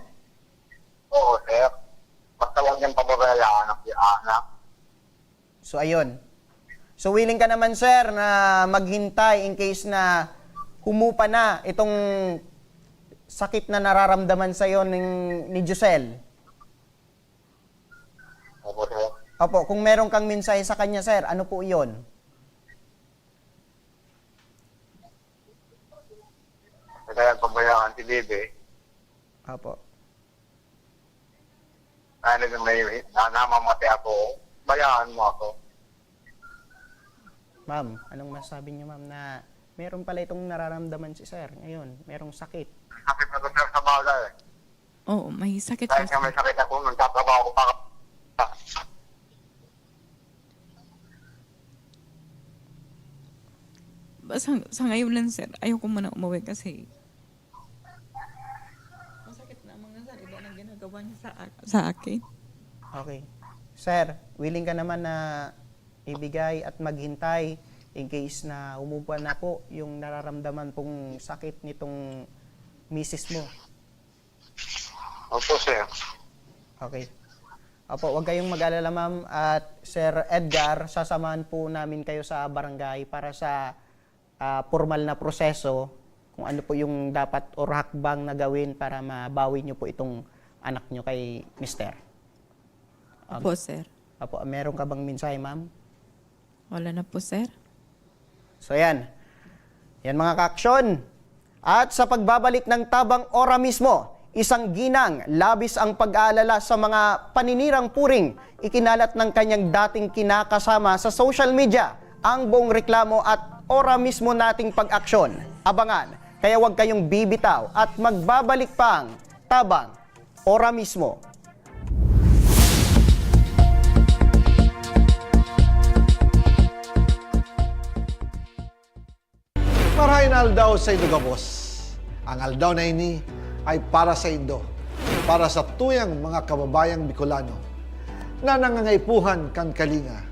Oo, sir. Basta huwag niyang pababayaan ang anak. So ayun. So willing ka naman sir na maghintay in case na humupa na itong sakit na nararamdaman sa iyo ni Giselle. Opo, sir. Opo, kung meron kang mensahe sa kanya sir, ano po 'yon? Kaya pabayaan si Bebe. Opo. Ano yung may namamatay ako. Bayaan mo ako. Ma'am, anong masasabi niyo ma'am na meron pala itong nararamdaman si sir ngayon, merong sakit. Sakit na to, sir, sa bagay. Oo, may sakit po, Dahil nga may sir. sakit ako, nagtatrabaho ko pa. Sa ngayon lang, sir, ayoko muna umuwi kasi masakit na ang mga salita na ginagawa niya sa akin. Okay. Sir, willing ka naman na ibigay at maghintay in case na umupa na po yung nararamdaman pong sakit nitong misis mo. Opo, sir. Okay. Opo, huwag kayong mag-alala ma'am at Sir Edgar, sasamahan po namin kayo sa barangay para sa formal na proseso kung ano po yung dapat or hakbang na gawin para mabawi nyo po itong anak nyo kay Mister. Opo, sir. Opo, meron ka bang mensahe ma'am? Wala na po, sir. So yan. Yan mga kaaksyon. At sa pagbabalik ng Tabang Ora mismo, isang ginang labis ang pag-aalala sa mga paninirang puring ikinalat ng kanyang dating kinakasama sa social media. Ang buong reklamo at ora mismo nating pag-aksyon. Abangan, kaya huwag kayong bibitaw at magbabalik pang Tabang Ora mismo. Marahin aldaw sa Indo Gabos. Ang aldaw na ini ay para sa Indo, para sa tuyang mga kababayang Bicolano na nangangaipuhan kan kalinga,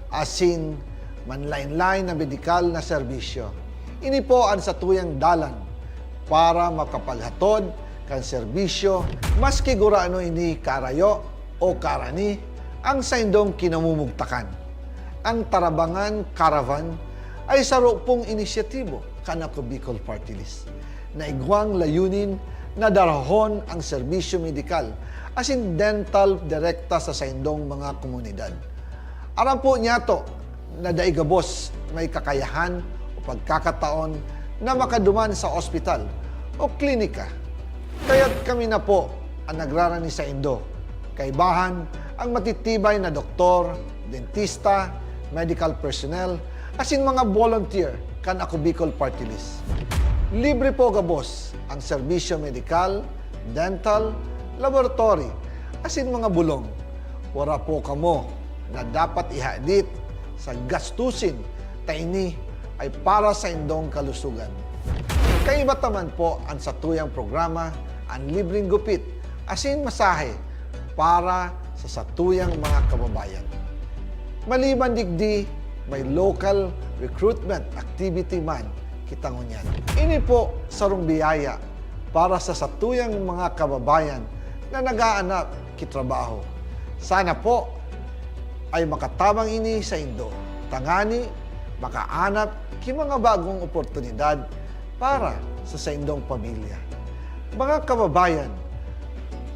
asin manlain-lain na medikal na serbisyo. Ini po ang sa tuyang dalan para makapaghatod kan serbisyo maski guraano ini karayo o karani ang sa indong kinamumugtakan. Ang Tarabangan Caravan ay saro pong inisyatibo kanako Bicol Party List na igwang layunin na darahon ang serbisyo medikal asin dental direkta sa saindong mga komunidad. Aram po niya to na daigabos may kakayahan o pagkakataon na makaduman sa ospital o klinika. Kaya't kami na po ang nagrarani sa Indo. Kaibahan ang matitibay na doktor, dentista, medical personnel, asin mga volunteer kan ako Bicol Party List. Libre po gabos ang serbisyo medikal, dental, laboratory, asin mga bulong. Wala po kamo na dapat ihadit sa gastusin taini ay para sa indong kalusugan. Kaiba taman po ang sa tuyang programa, ang libreng gupit, asin masahe para sa satuyang mga kababayan. Maliban digdi, may local recruitment activity man kitangunyan. Ini po sarong biyaya para sa satuyang mga kababayan na nag-aanap kitrabaho. Sana po ay makatabang ini sa Indo. Tangani, makaanap ki mga bagong oportunidad para sa Indong pamilya. Mga kababayan,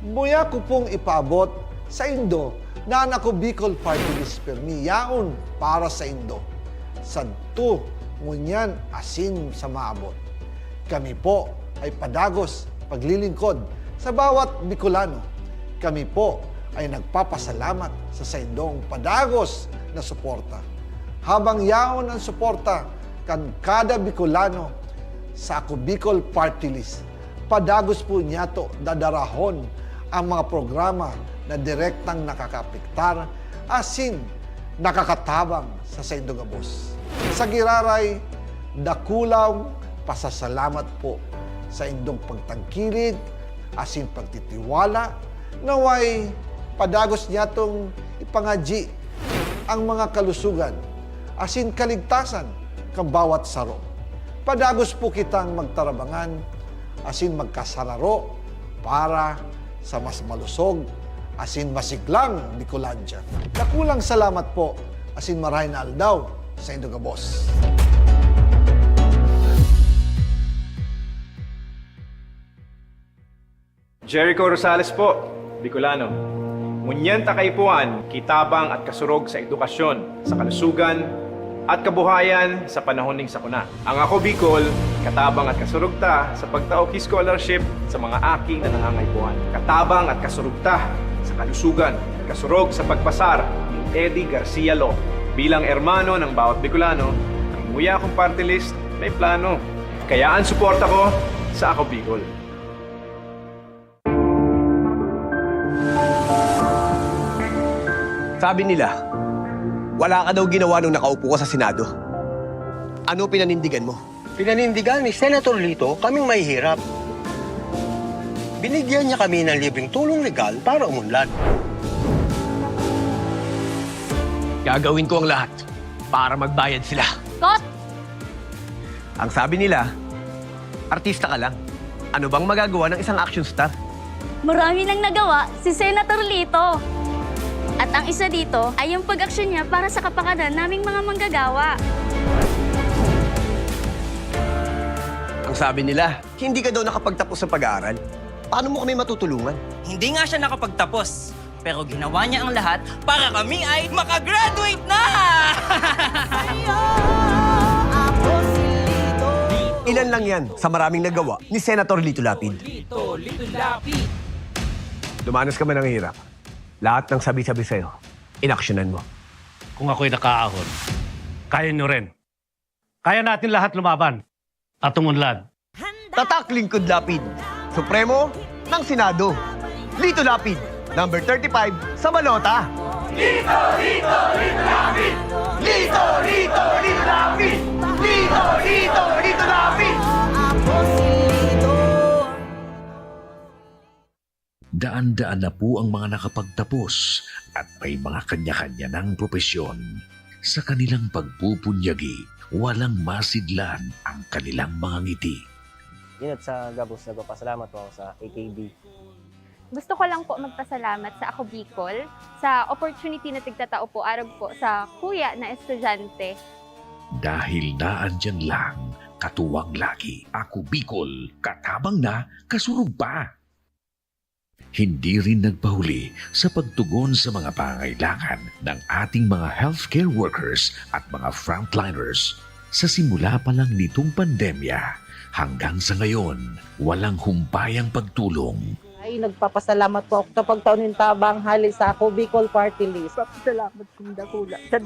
buya ko pong ipaabot sa Indo na ako Bicol Party List permi yaon para sa Indo. Sadto ngunyan asin sa maabot. Kami po ay padagos paglilingkod sa bawat Bicolano. Kami po ay nagpapasalamat sa Indong padagos na suporta. Habang yaon ang suporta kan kada Bicolano sa ako Bicol Party List, padagos po niya to dadarahon ang mga programa na direktang nakakapiktar asin nakakatabang sa Indogabos. Sa giraray, dakulaw pasasalamat po sa indong pagtangkilig asin pagtitiwala naway padagos niya tong ipangaji ang mga kalusugan asin kaligtasan kang bawat saro. Padagos po kitang magtarabangan asin magkasararo para sa mas malusog asin masiglang Bicolandia. Nakulang salamat po asin maray na aldaw sa Indogabos. Jericho Rosales po, Bicolano. Ngunyan takaypuan, kitabang at kasurog sa edukasyon, sa kalusugan, at kabuhayan sa panahon ning sakuna. Ang ako Bicol, katabang at kasurog ta sa pagtaoki scholarship sa mga aking nanangangaypuan. Katabang at kasurog ta sa kalusugan, kasurog sa pagpasar ni Eddie Garcia Law. Bilang ermano ng bawat Bicolano, ang muya kong party list may plano. Kaya ang suporta ko sa ako Bicol. Sabi nila, wala ka daw ginawa nung nakaupo ka sa Senado. Ano pinanindigan mo? Pinanindigan ni Senator Lito kaming mahihirap. Binigyan niya kami ng libreng tulong legal para umunlad. Gagawin ko ang lahat para magbayad sila. Kot! Ang sabi nila, artista ka lang. Ano bang magagawa ng isang action star? Marami nang nagawa si Senator Lito. At ang isa dito ay yung pag-aksyon niya para sa kapakanan naming mga manggagawa. Ang sabi nila, hindi ka daw nakapagtapos sa pag-aaral. Paano mo kami matutulungan? Hindi nga siya nakapagtapos, pero ginawa niya ang lahat para kami ay makagraduate na! Ilan lang yan sa maraming nagawa ni Senator Lito Lapid. Lito Lapid. Dumanas ka man ng hirap. Lahat ng sabi-sabi sa'yo, inaksyonan mo. Kung ako'y nakaahon, kaya nyo rin. Kaya natin lahat lumaban at umunlad. Tatak Lingkod Lapid, Supremo ng Senado. Lito Lapid, number 35 sa balota. Lito, Lito, Lito Lapid! Lito, Lito, Lito Lapid! Lito, Lito, Lito Lapid! Daan-daan na po ang mga nakapagtapos at may mga kanya-kanya ng propesyon. Sa kanilang pagpupunyagi, walang masidlan ang kanilang mga ngiti. Yun at sa Gabos, nagpapasalamat po ako sa AKB. Gusto ko lang po magpasalamat sa Ako Bicol sa opportunity na tigtatao po arag po sa kuya na estudyante. Dahil naandyan lang, katuwang lagi, Ako Bicol, katabang na, kasurog pa. Hindi rin nagpahuli sa pagtugon sa mga pangailangan ng ating mga healthcare workers at mga frontliners. Sa simula pa lang nitong pandemya, hanggang sa ngayon, walang humpayang pagtulong. Ay, nagpapasalamat po ako sa pagtaunin tabang hali sa Ako Bicol Party List. Papasalamat kong dakula sa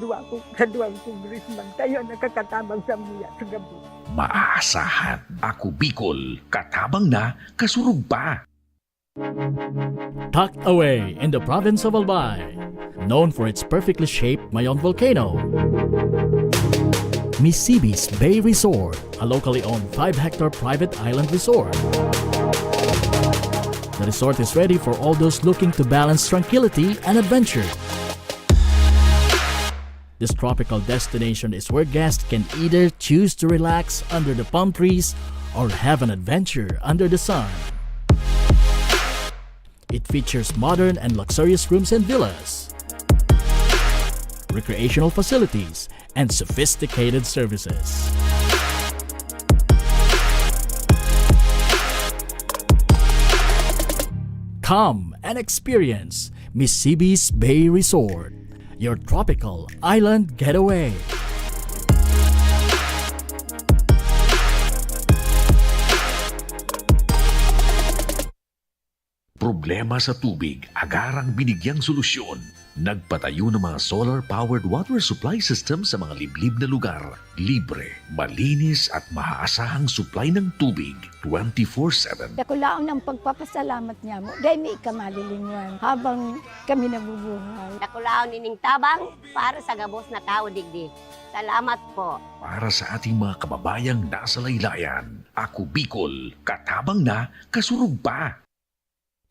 duwang congressman. Kayo nakakatabang sa muya sa gabi. Maaasahan, Ako Bicol, katabang na, kasurog pa. Tucked away in the province of Albay, known for its perfectly shaped Mayon volcano, Misibis Bay Resort, a locally owned 5-hectare private island resort. The resort is ready for all those looking to balance tranquility and adventure. This tropical destination is where guests can either choose to relax under the palm trees or have an adventure under the sun. It features modern and luxurious rooms and villas, recreational facilities, and sophisticated services. Come and experience Misibis Bay Resort, your tropical island getaway. Problema sa tubig, agarang binigyang solusyon. Nagpatayo ng mga solar-powered water supply system sa mga liblib na lugar. Libre, malinis at maaasahang supply ng tubig 24/7. Nakulaon ng pagpapasalamat niya mo. Dahil may ikamalilingan habang kami nabubuhay. Nakulaon nining tabang para sa gabos na tao digdi. Salamat po. Para sa ating mga kababayang nasa laylayan, Ako Bicol, katabang na, kasurug pa.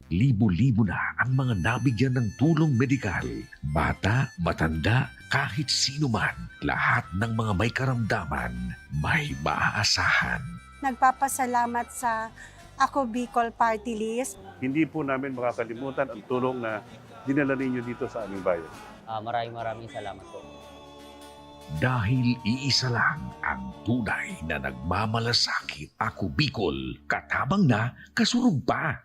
Libo-libo na ang mga nabigyan ng tulong medikal. Bata, matanda, kahit sino man, lahat ng mga may karamdaman, may maaasahan. Nagpapasalamat sa Ako Bicol Party List. Hindi po namin makakalimutan ang tulong na dinala ninyo dito sa aming bayan. Maraming salamat po. Dahil iisa lang ang tunay na nagmamalasakit. Ako Bicol, katabang na, kasurug pa.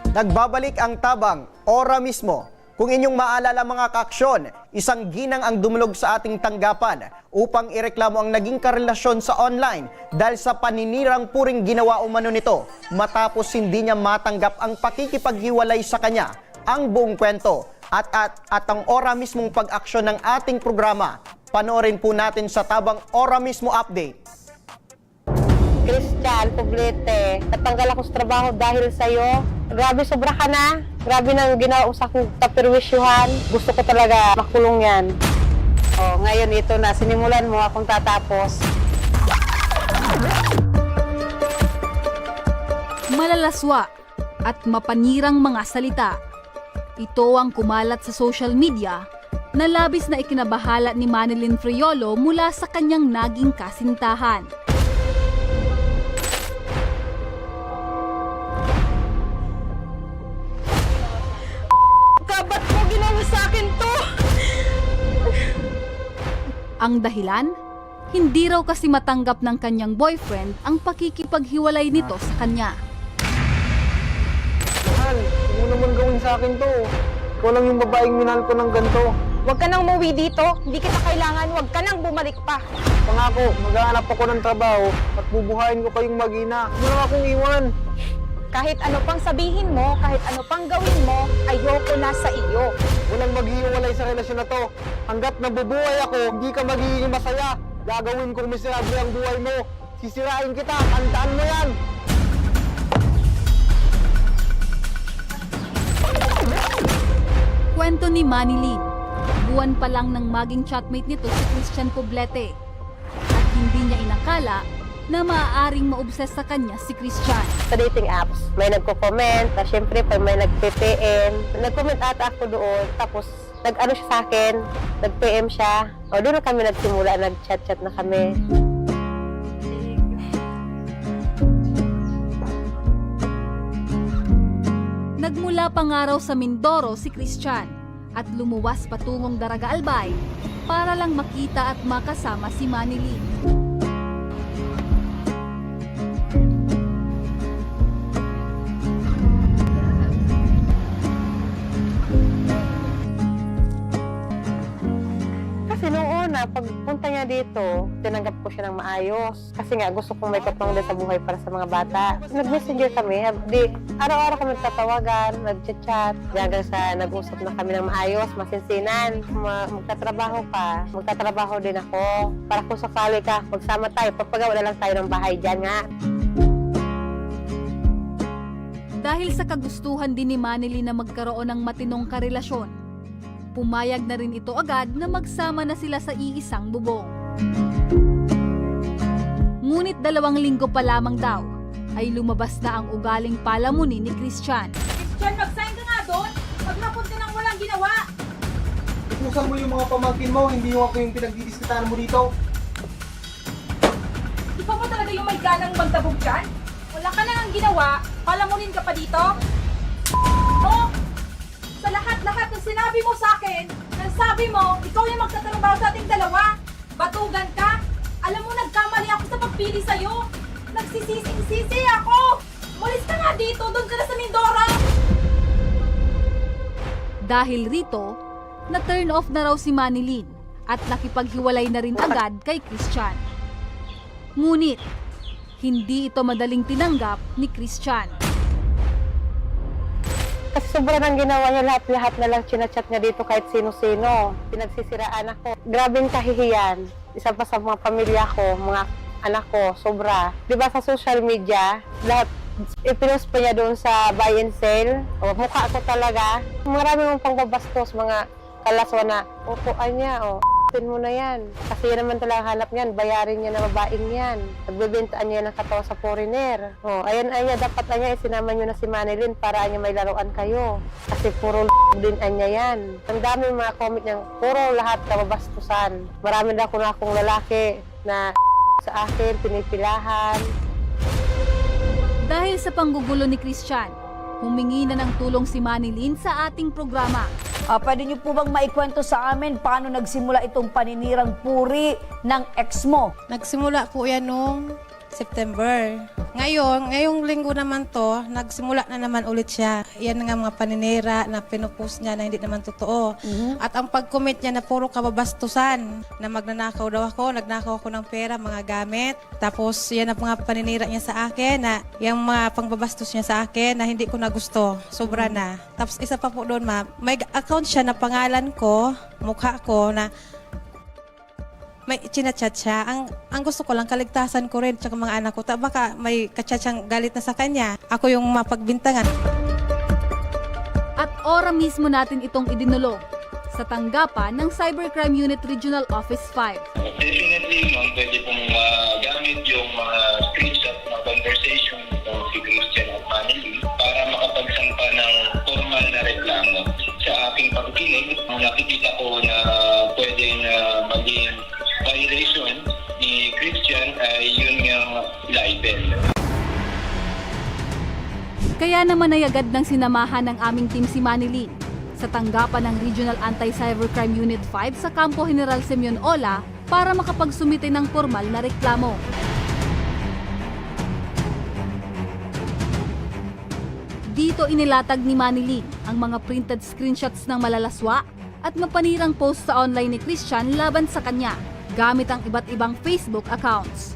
Nagbabalik ang tabang, ora mismo. Kung inyong maalala mga kaaksyon, isang ginang ang dumulog sa ating tanggapan upang ireklamo ang naging karelasyon sa online dahil sa paninirang puring ginawa umano nito matapos hindi niya matanggap ang pakikipaghiwalay sa kanya. Ang buong kwento at ang ora mismong pag-aksyon ng ating programa, panoorin po natin sa tabang ora mismo update. Christian Poblete, natanggal ako sa trabaho dahil sa'yo. Grabe, sobra ka na. Grabe nang ginawa sa aking kaperwisyuhan. Gusto ko talaga makulong yan. Oh, ngayon ito na, sinimulan mo akong tatapos. Malalaswa at mapanirang mga salita. Ito ang kumalat sa social media na labis na ikinabahala ni Manilyn Friolo mula sa kanyang naging kasintahan. Ba't mo ginawa sa akin to? Ang dahilan? Hindi raw kasi matanggap ng kanyang boyfriend ang pakikipaghiwalay nito sa kanya. Mahal, huwag mo naman gawin sa akin to. Ikaw lang yung babaeng minahal ko ng ganito. Huwag ka nang umuwi dito. Hindi kita kailangan. Huwag ka nang bumalik pa. Pangako, maghahanap ako ng trabaho at bubuhayin ko kayong mag-ina. Huwag mo lang akong iwan. Kahit ano pang sabihin mo, kahit ano pang gawin mo, ayoko na sa iyo. Walang maghihiwalay sa relasyon na to. Hanggat nabubuhay ako, hindi ka magiging masaya. Gagawin kong miserable ang buhay mo. Sisirain kita, tandaan mo yan. Kwento ni Manilyn, buwan pa lang nang maging chatmate nito si Christian Poblete. At hindi niya inakala na maaaring maobses sa kanya si Christian. Sa dating apps, may nagko-comment, tapos syempre pag may nag-PM, nag-comment ata ako doon, tapos nag-ano siya sa akin, nag-PM siya, o doon na kami nagsimula, nag-chat-chat na kami. Nagmula pa nga raw sa Mindoro si Christian at lumuwas patungong Daraga Albay para lang makita at makasama si Manilyn. Pagpunta niya dito, tinanggap ko siya ng maayos. Kasi nga, gusto kong may katulong din sa buhay para sa mga bata. Nag-messenger kami. Araw-araw kami tatawagan, nag-chat-chat. Hanggang sa nag-usap na kami ng maayos, masinsinan. Magtatrabaho ka, magtatrabaho din ako. Para kung sakali ka, magsama tayo. Pagpagawa na lang tayo ng bahay dyan nga. Dahil sa kagustuhan din ni Manilyn na magkaroon ng matinong karelasyon, pumayag na rin ito agad na magsama na sila sa iisang bubong. Ngunit 2 linggo pa lamang daw ay lumabas na ang ugaling palamunin ni Christian. Christian, mag-sign ka nga doon. Maghapon ka nang walang ginawa. Utusan mo yung mga pamangkin mo, hindi yung ako yung pinagdidiskitahan mo dito. Ikaw ba talaga yung may ganang magtabog dyan? Wala ka nang ginawa, palamunin ka pa dito? Oh! Sa lahat-lahat ng sinabi mo sa akin, nasabi mo, ikaw yung magtatrabaho sa ating dalawa. Batugan ka. Alam mo, nagkamali ako sa pagpili sa'yo. Nagsisising-sisi ako. Umalis ka nga dito, doon ka na sa Mindoro. Dahil rito, na-turn off na raw si Manilyn at nakipaghiwalay na rin agad kay Christian. Ngunit, hindi ito madaling tinanggap ni Christian. Kasi sobra nang ginawa niya, lahat-lahat na lang chinachat niya dito kahit sino-sino. Pinagsisiraan ako. Grabing kahihiyan. Isa pa sa mga pamilya ko, mga anak ko, sobra. Di ba sa social media, lahat ipinost pa niya doon sa buy and sell. O, mukha ko talaga. Marami mong pangbabastos, mga kalaswa na, upuan niya, o, pin mo na yan. Kasi yan naman talaga hanap niyan, bayarin niya na babaeng yan. Nagbebintaan niya ng katawa sa foreigner. O, ayan, dapat anya, isinama niyo na si Manilyn para anya may laruan kayo. Kasi puro din anya yan. Ang dami mga comment niya, puro lahat kababastusan. Marami na akong lalaki na sa akin, pinipilahan. Dahil sa panggugulo ni Christian, humingi na ng tulong si Manilyn sa ating programa. Pwede niyo po bang maikwento sa amin paano nagsimula itong paninirang puri ng ex mo? Nagsimula po yan noong September. Ngayong linggo naman to, nagsimula na naman ulit siya. Yan nga mga paninira na pinupost niya na hindi naman totoo. At ang pag-comment niya na puro kababastusan, na magnanakaw daw ako, nagnakaw ako ng pera, mga gamit. Tapos yan ang mga paninira niya sa akin, na yung mga pangbabastos niya sa akin na hindi ko na gusto. Sobra na. Tapos isa pa po doon, ma'am, may account siya na pangalan ko, mukha ko, na may chinachat siya. Ang gusto ko lang, kaligtasan ko rin tsaka mga anak ko. Baka may kachat siyang galit na sa kanya. Ako yung mapagbintangan. At ora mismo natin itong idinulog sa tanggapan ng Cybercrime Unit Regional Office 5. Definitely, ma'am, pwede pong gamit yung mga screenshot ng conversation ng si Christian at Manilyn para makapagsampa ng formal na reklamo. Sa aking pagkinig, nakikita ko na pwedeng maging violation ni Christian ay yun yung libel. Kaya naman ay agad ng sinamahan ng aming team si Manilyn sa tanggapan ng Regional Anti-Cybercrime Unit 5 sa Campo General Simeon Ola para makapagsumite ng formal na reklamo. Dito inilatag ni Manilyn ang mga printed screenshots ng malalaswa at mapanirang post sa online ni Christian laban sa kanya gamit ang iba't ibang Facebook accounts.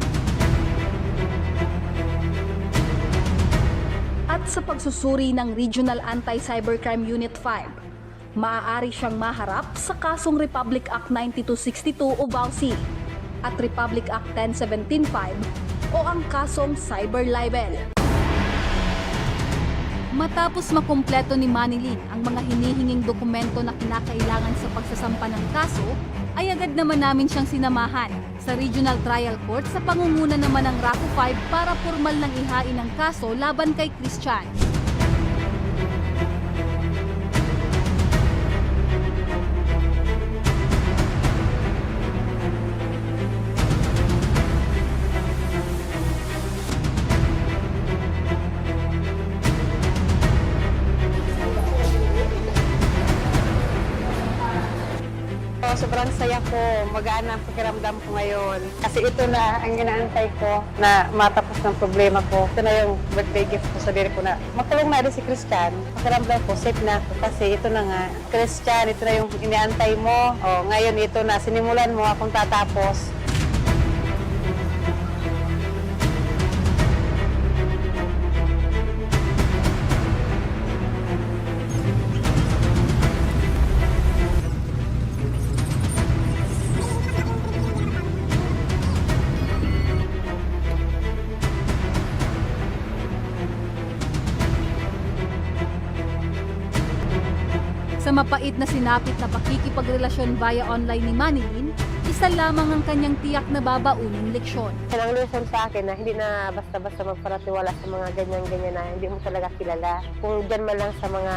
At sa pagsusuri ng Regional Anti-Cybercrime Unit 5, maaari siyang maharap sa kasong Republic Act 9262 o BAUC at Republic Act 10175 o ang kasong cyber libel. Matapos makumpleto ni Manilyn ang mga hinihinging dokumento na kinakailangan sa pagsasampa ng kaso, ay agad naman namin siyang sinamahan sa Regional Trial Court sa pangunguna naman ng RACO 5 para formal nang ihain ang kaso laban kay Christian. Sobrang saya ko, magaan ang pakiramdam ko ngayon. Kasi ito na ang ginaantay ko na matapos ng problema ko. Ito na yung birthday gift ko sa diri ko na makulong na rin si Christian. Pakiramdam ko, safe na ako. Kasi ito na nga, Christian, ito na yung iniantay mo. O, ngayon ito na, sinimulan mo akong tatapos. Sa mapait na sinapit na pakikipagrelasyon via online ni Manilyn, isa lamang ang kanyang tiyak na babaunang leksyon. Ang lesson sa akin na hindi na basta-basta magparatiwala sa mga ganyan-ganyan na hindi mo talaga kilala. Kung dyan man lang sa mga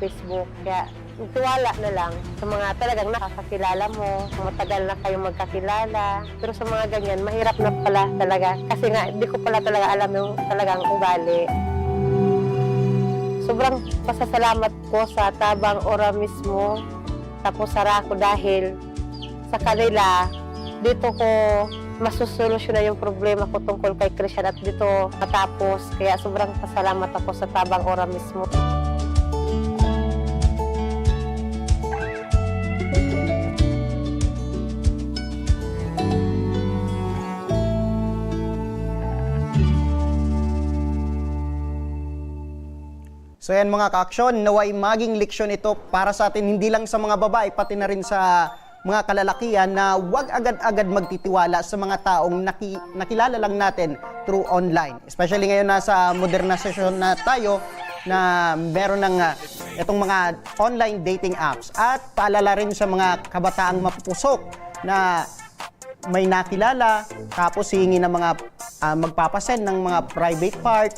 Facebook, kaya tiwala na lang sa mga talagang nakakakilala mo, matagal na kayong magkakilala. Pero sa mga ganyan, mahirap na pala talaga. Kasi nga, hindi ko pala talaga alam yung talagang ugali. Sobrang pasasalamat ko sa Tabang Ora mismo, tapos sa Raco dahil sa kanila, dito ko masusolusyonan yung problema ko tungkol kay Christian at dito matapos. Kaya sobrang pasalamat ako sa Tabang Ora mismo. So yan mga ka-aksyon, naway maging leksyon ito para sa atin, hindi lang sa mga babae, pati na rin sa mga kalalakihan na huwag agad-agad magtitiwala sa mga taong nakilala lang natin through online. Especially ngayon nasa modernisasyon na tayo na meron ng itong mga online dating apps. At paalala rin sa mga kabataang mapupusok na may nakilala, tapos hihingi ng mga magpapasend ng mga private part.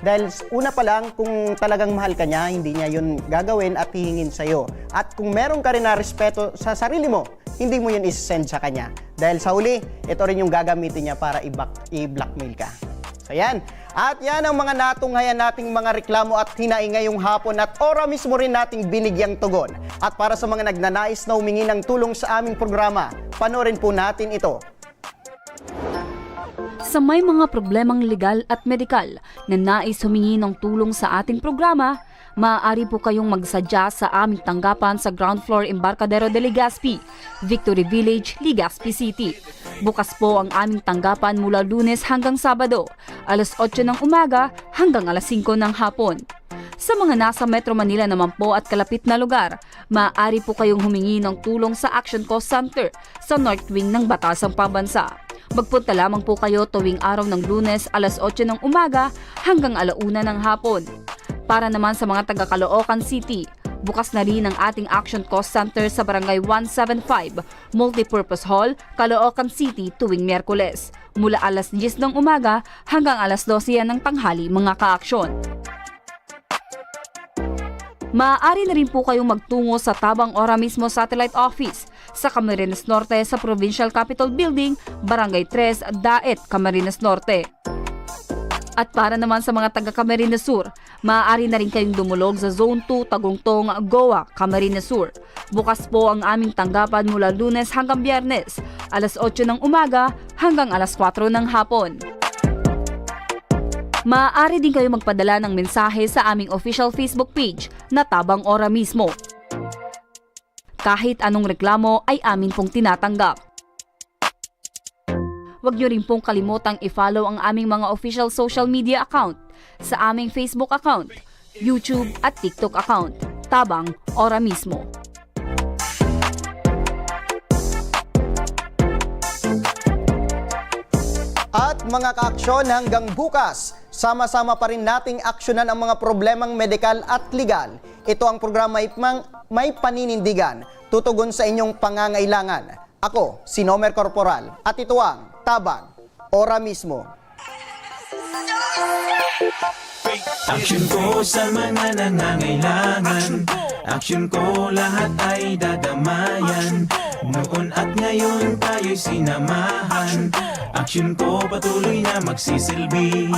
Dahil una pa lang, kung talagang mahal ka niya, hindi niya yun gagawin at hihingin sa'yo. At kung meron ka rin na respeto sa sarili mo, hindi mo yun isasend sa kanya. Dahil sa huli, ito rin yung gagamitin niya para i-blackmail ka. So yan. At yan ang mga natunghayan nating mga reklamo at hinaing ngayong hapon at ora mismo rin nating binigyang tugon. At para sa mga nagnanais na humingi ng tulong sa aming programa, panoorin po natin ito. Sa may mga problemang legal at medikal na nais humingi ng tulong sa ating programa, maaari po kayong magsadya sa aming tanggapan sa ground floor Embarcadero de Legazpi, Victory Village, Legazpi City. Bukas po ang aming tanggapan mula Lunes hanggang Sabado, alas 8 ng umaga hanggang alas 5 ng hapon. Sa mga nasa Metro Manila naman po at kalapit na lugar, maaari po kayong humingi ng tulong sa Action Cost Center sa North Wing ng Batasang Pambansa. Magpunta lamang po kayo tuwing araw ng Lunes alas 8 ng umaga hanggang alauna ng hapon. Para naman sa mga taga Caloocan City, bukas na rin ang ating Action Cost Center sa Barangay 175, Multipurpose Hall, Caloocan City tuwing Miyerkules, mula alas 10 ng umaga hanggang alas 12 ng tanghali mga ka-aksyon. Maaari na rin po kayong magtungo sa Tabang Ora mismo Satellite Office sa Camarines Norte sa Provincial Capitol Building, Barangay 3, Daet, Camarines Norte. At para naman sa mga taga Camarines Sur, maaari na rin kayong dumulog sa Zone 2, Tagungtong, Goa, Camarines Sur. Bukas po ang aming tanggapan mula Lunes hanggang Biyernes, alas 8 ng umaga hanggang alas 4 ng hapon. Maaari din kayo magpadala ng mensahe sa aming official Facebook page na Tabang Ora mismo. Kahit anong reklamo ay amin pong tinatanggap. Huwag niyo rin pong kalimutang i-follow ang aming mga official social media account sa aming Facebook account, YouTube at TikTok account, Tabang Ora mismo. At mga ka-aksyon, hanggang bukas, sama-sama pa rin nating aksyonan ang mga problemang medikal at legal. Ito ang programa May Paninindigan, tutugon sa inyong pangangailangan. Ako, si Nomer Corporal, at ito ang Tabang Ora mismo. Aksyon ko sa mga nangangailangan, aksyon ko lahat ay dadamayan. Noon at ngayon tayo'y sinamahan, aksyon ko patuloy na magsisilbi.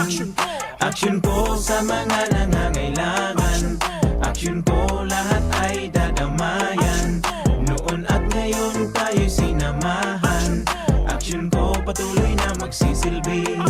Aksyon ko sa mga nangangailangan, aksyon ko lahat ay dadamayan. Noon at ngayon tayo'y sinamahan, aksyon ko patuloy na magsisilbi.